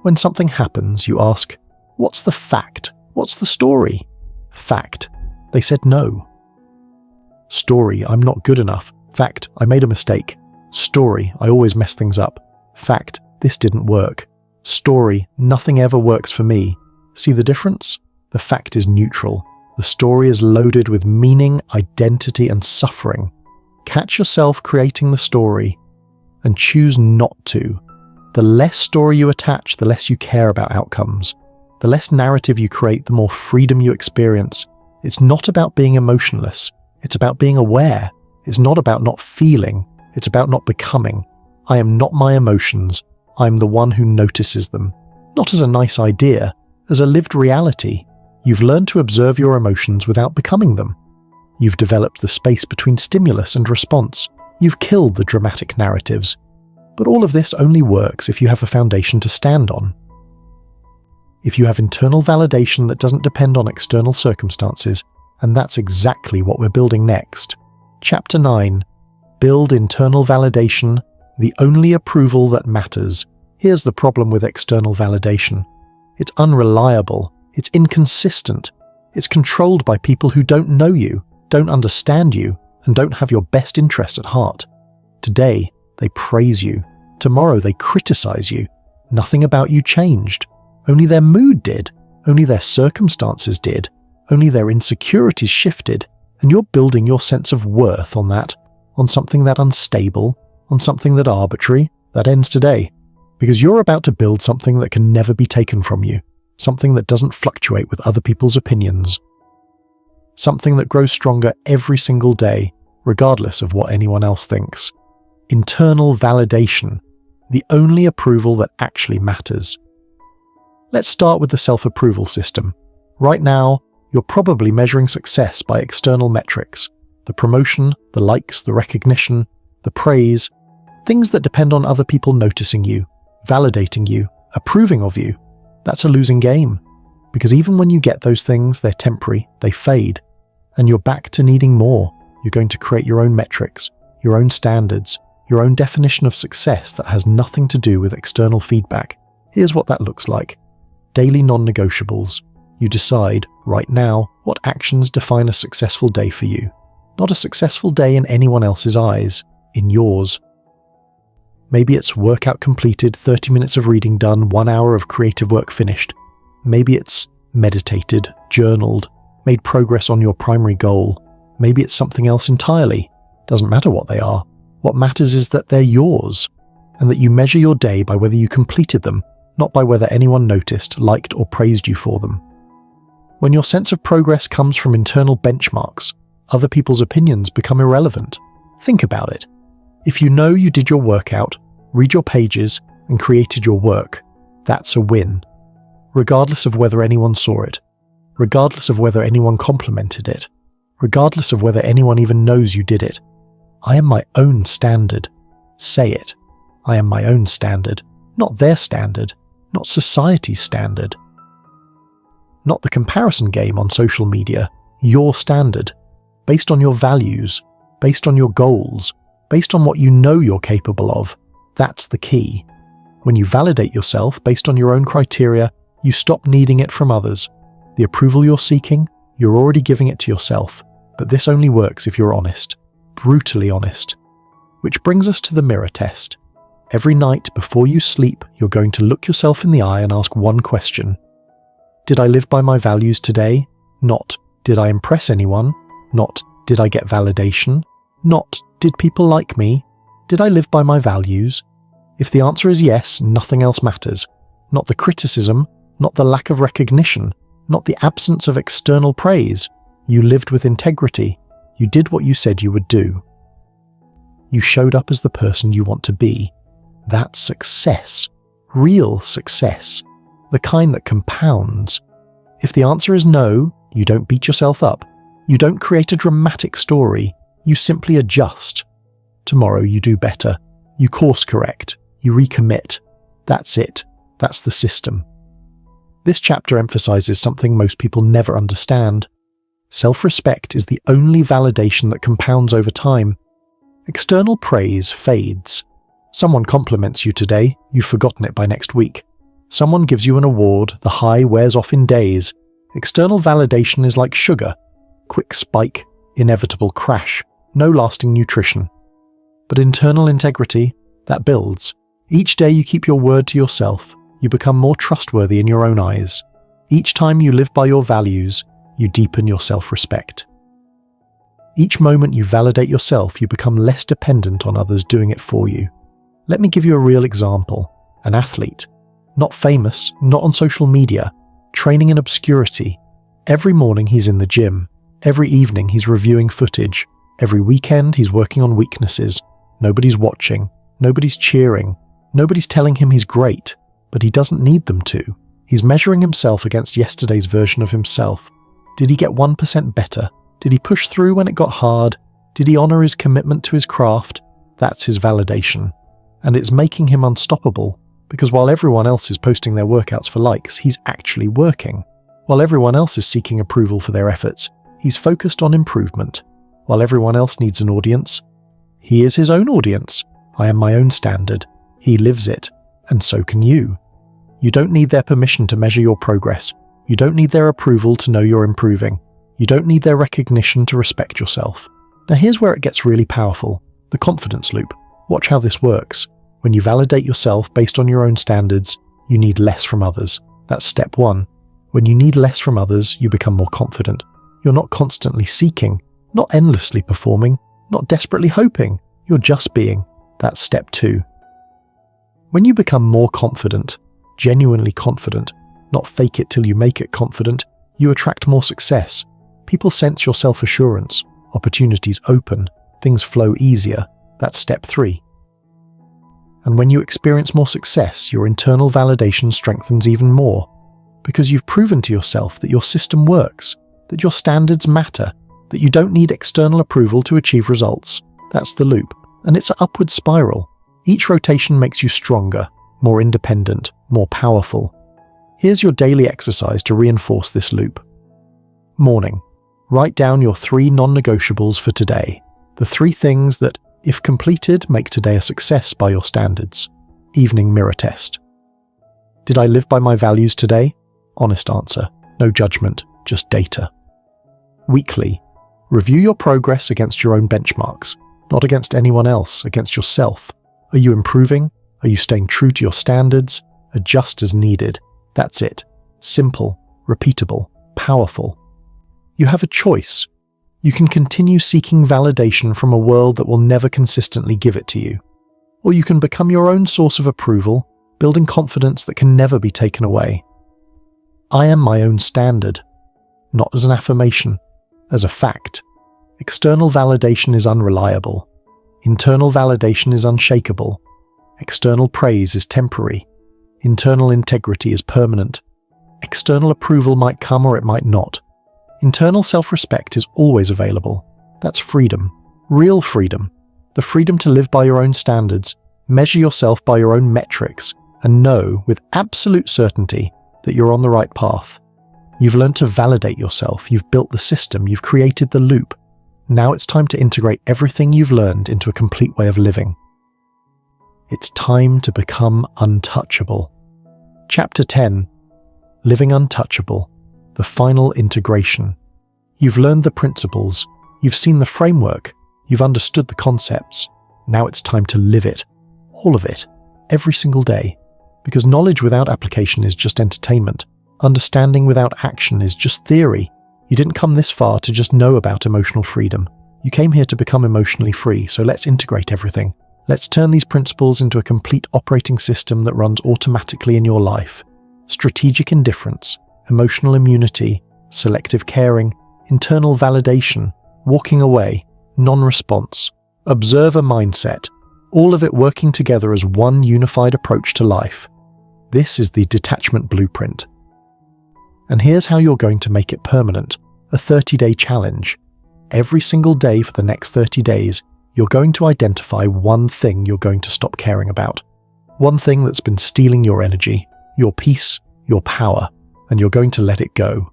When something happens, you ask, what's the fact? What's the story? Fact. They said no. Story, I'm not good enough. Fact, I made a mistake. Story, I always mess things up. Fact, this didn't work. Story, nothing ever works for me. See the difference? The fact is neutral. The story is loaded with meaning, identity, and suffering. Catch yourself creating the story and choose not to. The less story you attach, the less you care about outcomes. The less narrative you create, the more freedom you experience. It's not about being emotionless. It's about being aware. It's not about not feeling. It's about not becoming. I am not my emotions. I am the one who notices them. Not as a nice idea, as a lived reality. You've learned to observe your emotions without becoming them. You've developed the space between stimulus and response. You've killed the dramatic narratives. But all of this only works if you have a foundation to stand on. If you have internal validation that doesn't depend on external circumstances, and that's exactly what we're building next. Chapter 9. Build internal validation, the only approval that matters. Here's the problem with external validation. It's unreliable, it's inconsistent, it's controlled by people who don't know you, don't understand you, and don't have your best interest at heart. Today, they praise you. Tomorrow, they criticize you. Nothing about you changed. Only their mood did. Only their circumstances did. Only their insecurities shifted. And you're building your sense of worth on that, on something that unstable, on something that arbitrary, that ends today. Because you're about to build something that can never be taken from you. Something that doesn't fluctuate with other people's opinions. Something that grows stronger every single day, regardless of what anyone else thinks. Internal validation, the only approval that actually matters. Let's start with the self-approval system. Right now, you're probably measuring success by external metrics. The promotion, the likes, the recognition, the praise, things that depend on other people noticing you, validating you, approving of you. That's a losing game. Because even when you get those things, they're temporary, they fade. And you're back to needing more. You're going to create your own metrics, your own standards, your own definition of success that has nothing to do with external feedback. Here's what that looks like. Daily non-negotiables. You decide, right now, what actions define a successful day for you. Not a successful day in anyone else's eyes, in yours. Maybe it's workout completed, 30 minutes of reading done, 1 hour of creative work finished. Maybe it's meditated, journaled, made progress on your primary goal. Maybe it's something else entirely. Doesn't matter what they are. What matters is that they're yours, and that you measure your day by whether you completed them, not by whether anyone noticed, liked, or praised you for them. When your sense of progress comes from internal benchmarks, other people's opinions become irrelevant. Think about it. If you know you did your workout, read your pages, and created your work, that's a win. Regardless of whether anyone saw it, regardless of whether anyone complimented it, regardless of whether anyone even knows you did it. I am my own standard. Say it. I am my own standard, not their standard, not society's standard. Not the comparison game on social media, your standard, based on your values, based on your goals, based on what you know you're capable of. That's the key. When you validate yourself based on your own criteria, You stop needing it from others. The approval you're seeking, you're already giving it to yourself, but this only works if you're honest, brutally honest. Which brings us to the mirror test. Every night before you sleep, you're going to look yourself in the eye and ask one question. Did I live by my values today? Not, did I impress anyone? Not, did I get validation? Not, did people like me? Did I live by my values? If the answer is yes, nothing else matters. Not the criticism, not the lack of recognition, not the absence of external praise. You lived with integrity. You did what you said you would do. You showed up as the person you want to be. That's success. Real success. The kind that compounds. If the answer is no, you don't beat yourself up. You don't create a dramatic story. You simply adjust. Tomorrow you do better. You course correct. You recommit. That's it. That's the system. This chapter emphasizes something most people never understand. Self-respect is the only validation that compounds over time. External praise fades. Someone compliments you today, you've forgotten it by next week. Someone gives you an award, the high wears off in days. External validation is like sugar. Quick spike, inevitable crash, no lasting nutrition. But internal integrity, that builds. Each day you keep your word to yourself, you become more trustworthy in your own eyes. Each time you live by your values, you deepen your self-respect. Each moment you validate yourself, you become less dependent on others doing it for you. Let me give you a real example. An athlete. Not famous, not on social media, training in obscurity. Every morning he's in the gym. Every evening he's reviewing footage. Every weekend he's working on weaknesses. Nobody's watching. Nobody's cheering. Nobody's telling him he's great. But he doesn't need them to. He's measuring himself against yesterday's version of himself. Did he get 1% better? Did he push through when it got hard? Did he honor his commitment to his craft? That's his validation. And it's making him unstoppable, because while everyone else is posting their workouts for likes, he's actually working. While everyone else is seeking approval for their efforts, he's focused on improvement. While everyone else needs an audience, he is his own audience. I am my own standard. He lives it, and so can you. You don't need their permission to measure your progress. You don't need their approval to know you're improving. You don't need their recognition to respect yourself. Now here's where it gets really powerful. The confidence loop. Watch how this works. When you validate yourself based on your own standards, you need less from others. That's step one. When you need less from others, you become more confident. You're not constantly seeking, not endlessly performing, not desperately hoping. You're just being. That's step two. When you become more confident, genuinely confident, not fake it till you make it confident, you attract more success. People sense your self-assurance, opportunities open, things flow easier. That's step three. And when you experience more success, your internal validation strengthens even more, because you've proven to yourself that your system works, that your standards matter, that you don't need external approval to achieve results. That's the loop, and it's an upward spiral. Each rotation makes you stronger, more independent, more powerful. Here's your daily exercise to reinforce this loop. Morning. Write down your 3 non-negotiables for today. The 3 things that, if completed, make today a success by your standards. Evening mirror test. Did I live by my values today? Honest answer. No judgment, just data. Weekly. Review your progress against your own benchmarks, not against anyone else, against yourself. Are you improving? Are you staying true to your standards? Adjust as needed. That's it. Simple, repeatable, powerful. You have a choice. You can continue seeking validation from a world that will never consistently give it to you. Or you can become your own source of approval, building confidence that can never be taken away. I am my own standard. Not as an affirmation, as a fact. External validation is unreliable. Internal validation is unshakable. External praise is temporary. Internal integrity is permanent. External approval might come or it might not. Internal self-respect is always available. That's freedom. Real freedom. The freedom to live by your own standards, measure yourself by your own metrics, and know with absolute certainty that you're on the right path. You've learned to validate yourself, you've built the system, you've created the loop. Now it's time to integrate everything you've learned into a complete way of living. It's time to become untouchable. Chapter 10. living untouchable, the final integration. You've learned the principles, you've seen the framework, you've understood the concepts. Now it's time to live it, all of it, every single day. Because knowledge without application is just entertainment. Understanding without action is just theory. You didn't come this far to just know about emotional freedom. You came here to become emotionally free, so let's integrate everything. Let's turn these principles into a complete operating system that runs automatically in your life. Strategic indifference, emotional immunity, selective caring, internal validation, walking away, non-response, observer mindset, all of it working together as one unified approach to life. This is the detachment blueprint. And here's how you're going to make it permanent, a 30-day challenge. Every single day for the next 30 days, you're going to identify one thing you're going to stop caring about. One thing that's been stealing your energy, your peace, your power, and you're going to let it go.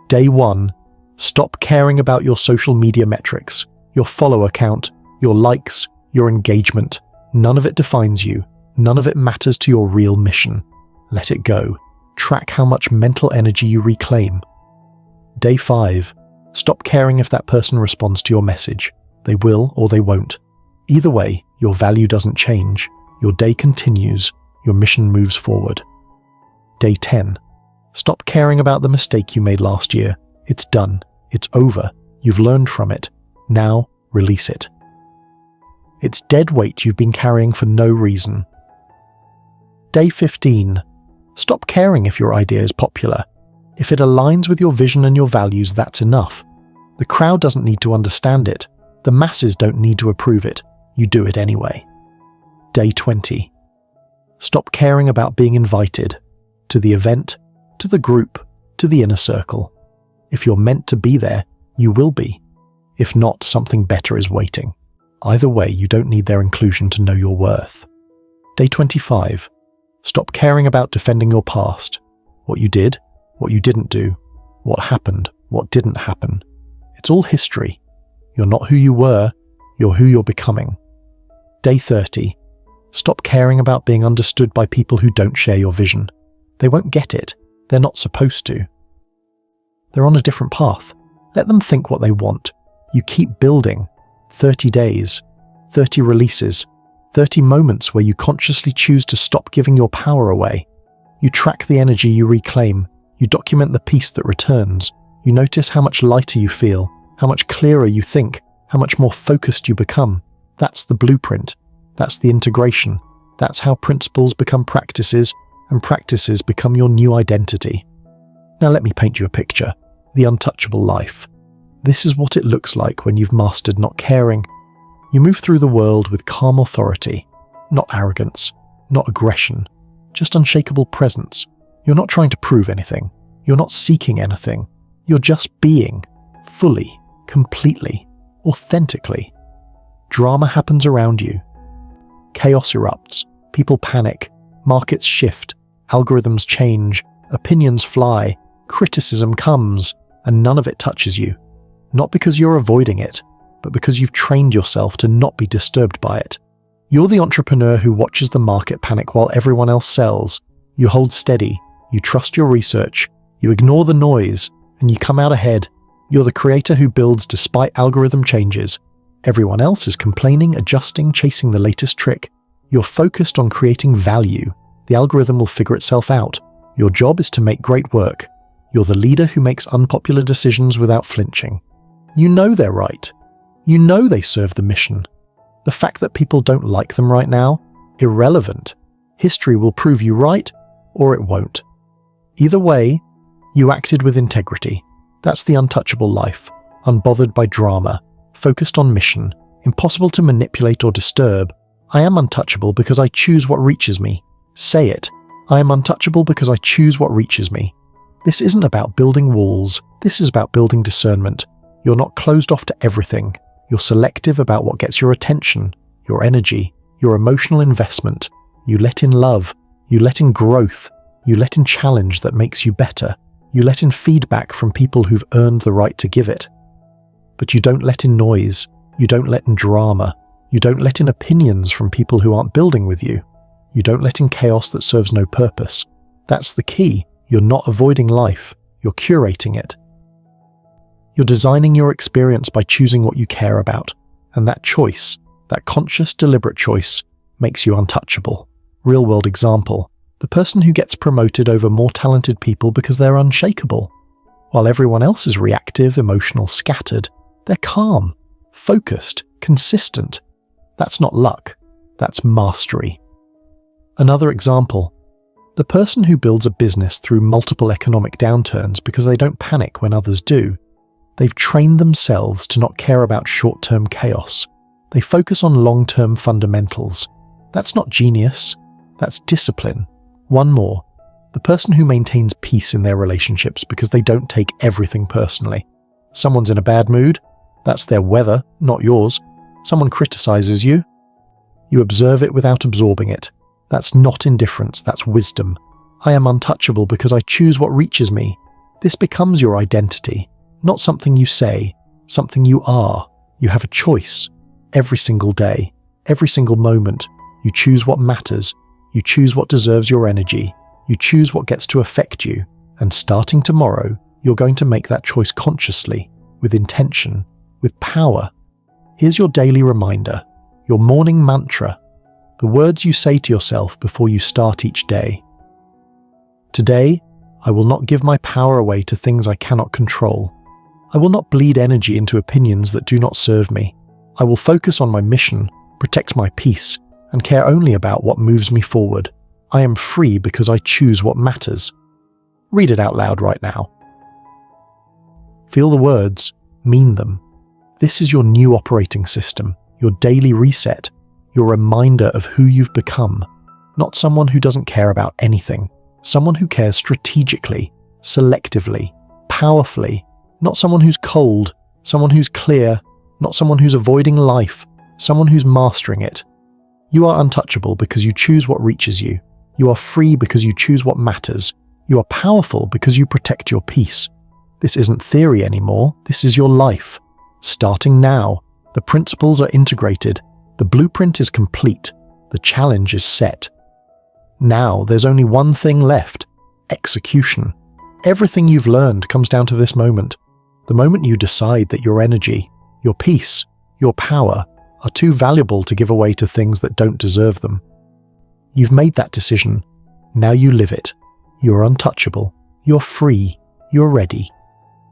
Day 1, stop caring about your social media metrics, your follower count, your likes, your engagement. None of it defines you. None of it matters to your real mission. Let it go. Track how much mental energy you reclaim. Day 5, stop caring if that person responds to your message. They will or they won't. Either way, your value doesn't change. Your day continues. Your mission moves forward. Day 10, stop caring about the mistake you made last year. It's done. It's over. You've learned from it. Now, release it. It's dead weight you've been carrying for no reason. Day 15. Stop caring if your idea is popular. If it aligns with your vision and your values, that's enough. The crowd doesn't need to understand it. The masses don't need to approve it. You do it anyway. Day 20. Stop caring about being invited. To the event, to the group, to the inner circle. If you're meant to be there, you will be. If not, something better is waiting. Either way, you don't need their inclusion to know your worth. Day 25. Stop caring about defending your past. What you did, what you didn't do, what happened, what didn't happen. It's all history. You're not who you were, you're who you're becoming. Day 30. Stop caring about being understood by people who don't share your vision. They won't get it. They're not supposed to. They're on a different path. Let them think what they want. You keep building. 30 days, 30 releases, 30 moments where you consciously choose to stop giving your power away. You track the energy you reclaim. You document the peace that returns. You notice how much lighter you feel, how much clearer you think, how much more focused you become. That's the blueprint. That's the integration. That's how principles become practices, and practices become your new identity. Now let me paint you a picture. The untouchable life. This is what it looks like when you've mastered not caring. You move through the world with calm authority, not arrogance, not aggression, just unshakable presence. You're not trying to prove anything. You're not seeking anything. You're just being, fully, completely, authentically. Drama happens around you. Chaos erupts. People panic. Markets shift. Algorithms change. Opinions fly. Criticism comes, and none of it touches you. Not because you're avoiding it, but because you've trained yourself to not be disturbed by it. You're the entrepreneur who watches the market panic while everyone else sells. You hold steady, you trust your research, you ignore the noise, and you come out ahead. You're the creator who builds despite algorithm changes. Everyone else is complaining, adjusting, chasing the latest trick. You're focused on creating value. The algorithm will figure itself out. Your job is to make great work. You're the leader who makes unpopular decisions without flinching. You know they're right. You know they serve the mission. The fact that people don't like them right now? Irrelevant. History will prove you right, or it won't. Either way, you acted with integrity. That's the untouchable life, unbothered by drama, focused on mission, impossible to manipulate or disturb. I am untouchable because I choose what reaches me. Say it. I am untouchable because I choose what reaches me. This isn't about building walls. This is about building discernment. You're not closed off to everything. You're selective about what gets your attention, your energy, your emotional investment. You let in love. You let in growth. You let in challenge that makes you better. You let in feedback from people who've earned the right to give it. But you don't let in noise. You don't let in drama. You don't let in opinions from people who aren't building with you. You don't let in chaos that serves no purpose. That's the key. You're not avoiding life, you're curating it. You're designing your experience by choosing what you care about, and that choice, that conscious, deliberate choice, makes you untouchable. Real-world example: the person who gets promoted over more talented people because they're unshakable. While everyone else is reactive, emotional, scattered, they're calm, focused, consistent. That's not luck, that's mastery. Another example: the person who builds a business through multiple economic downturns because they don't panic when others do. They've trained themselves to not care about short-term chaos. They focus on long-term fundamentals. That's not genius, that's discipline. One more: the person who maintains peace in their relationships because they don't take everything personally. Someone's in a bad mood? That's their weather, not yours. Someone criticizes you? You observe it without absorbing it. That's not indifference, that's wisdom. I am untouchable because I choose what reaches me. This becomes your identity, not something you say, something you are. You have a choice. Every single day, every single moment, you choose what matters. You choose what deserves your energy. You choose what gets to affect you. And starting tomorrow, you're going to make that choice consciously, with intention, with power. Here's your daily reminder, your morning mantra, the words you say to yourself before you start each day. Today, I will not give my power away to things I cannot control. I will not bleed energy into opinions that do not serve me. I will focus on my mission, protect my peace, and care only about what moves me forward. I am free because I choose what matters. Read it out loud right now. Feel the words, mean them. This is your new operating system, your daily reset, your reminder of who you've become. Not someone who doesn't care about anything, someone who cares strategically, selectively, powerfully. Not someone who's cold, someone who's clear, not someone who's avoiding life, someone who's mastering it. You are untouchable because you choose what reaches you. You are free because you choose what matters. You are powerful because you protect your peace. This isn't theory anymore, this is your life. Starting now, the principles are integrated, the blueprint is complete, the challenge is set. Now there's only one thing left: execution. Everything you've learned comes down to this moment. The moment you decide that your energy, your peace, your power are too valuable to give away to things that don't deserve them. You've made that decision. Now you live it. You're untouchable. You're free. You're ready.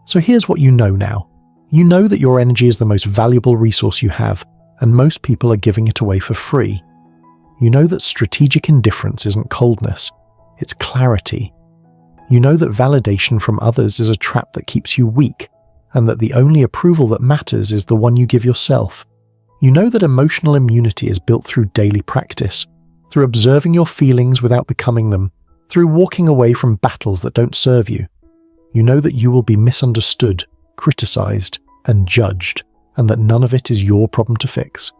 So here's what you know now. You know that your energy is the most valuable resource you have, and most people are giving it away for free. You know that strategic indifference isn't coldness, it's clarity. You know that validation from others is a trap that keeps you weak, and that the only approval that matters is the one you give yourself. You know that emotional immunity is built through daily practice, through observing your feelings without becoming them, through walking away from battles that don't serve you. You know that you will be misunderstood, criticized, and judged, and that none of it is your problem to fix.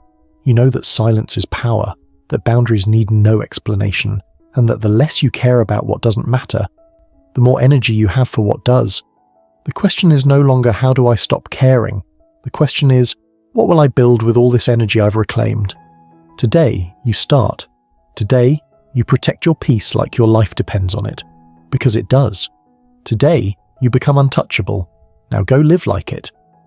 You know that silence is power, that boundaries need no explanation, and that the less you care about what doesn't matter, the more energy you have for what does. The question is no longer how do I stop caring? The question is, what will I build with all this energy I've reclaimed? Today, you start. Today, you protect your peace like your life depends on it, because it does. Today, you become untouchable. Now go live like it.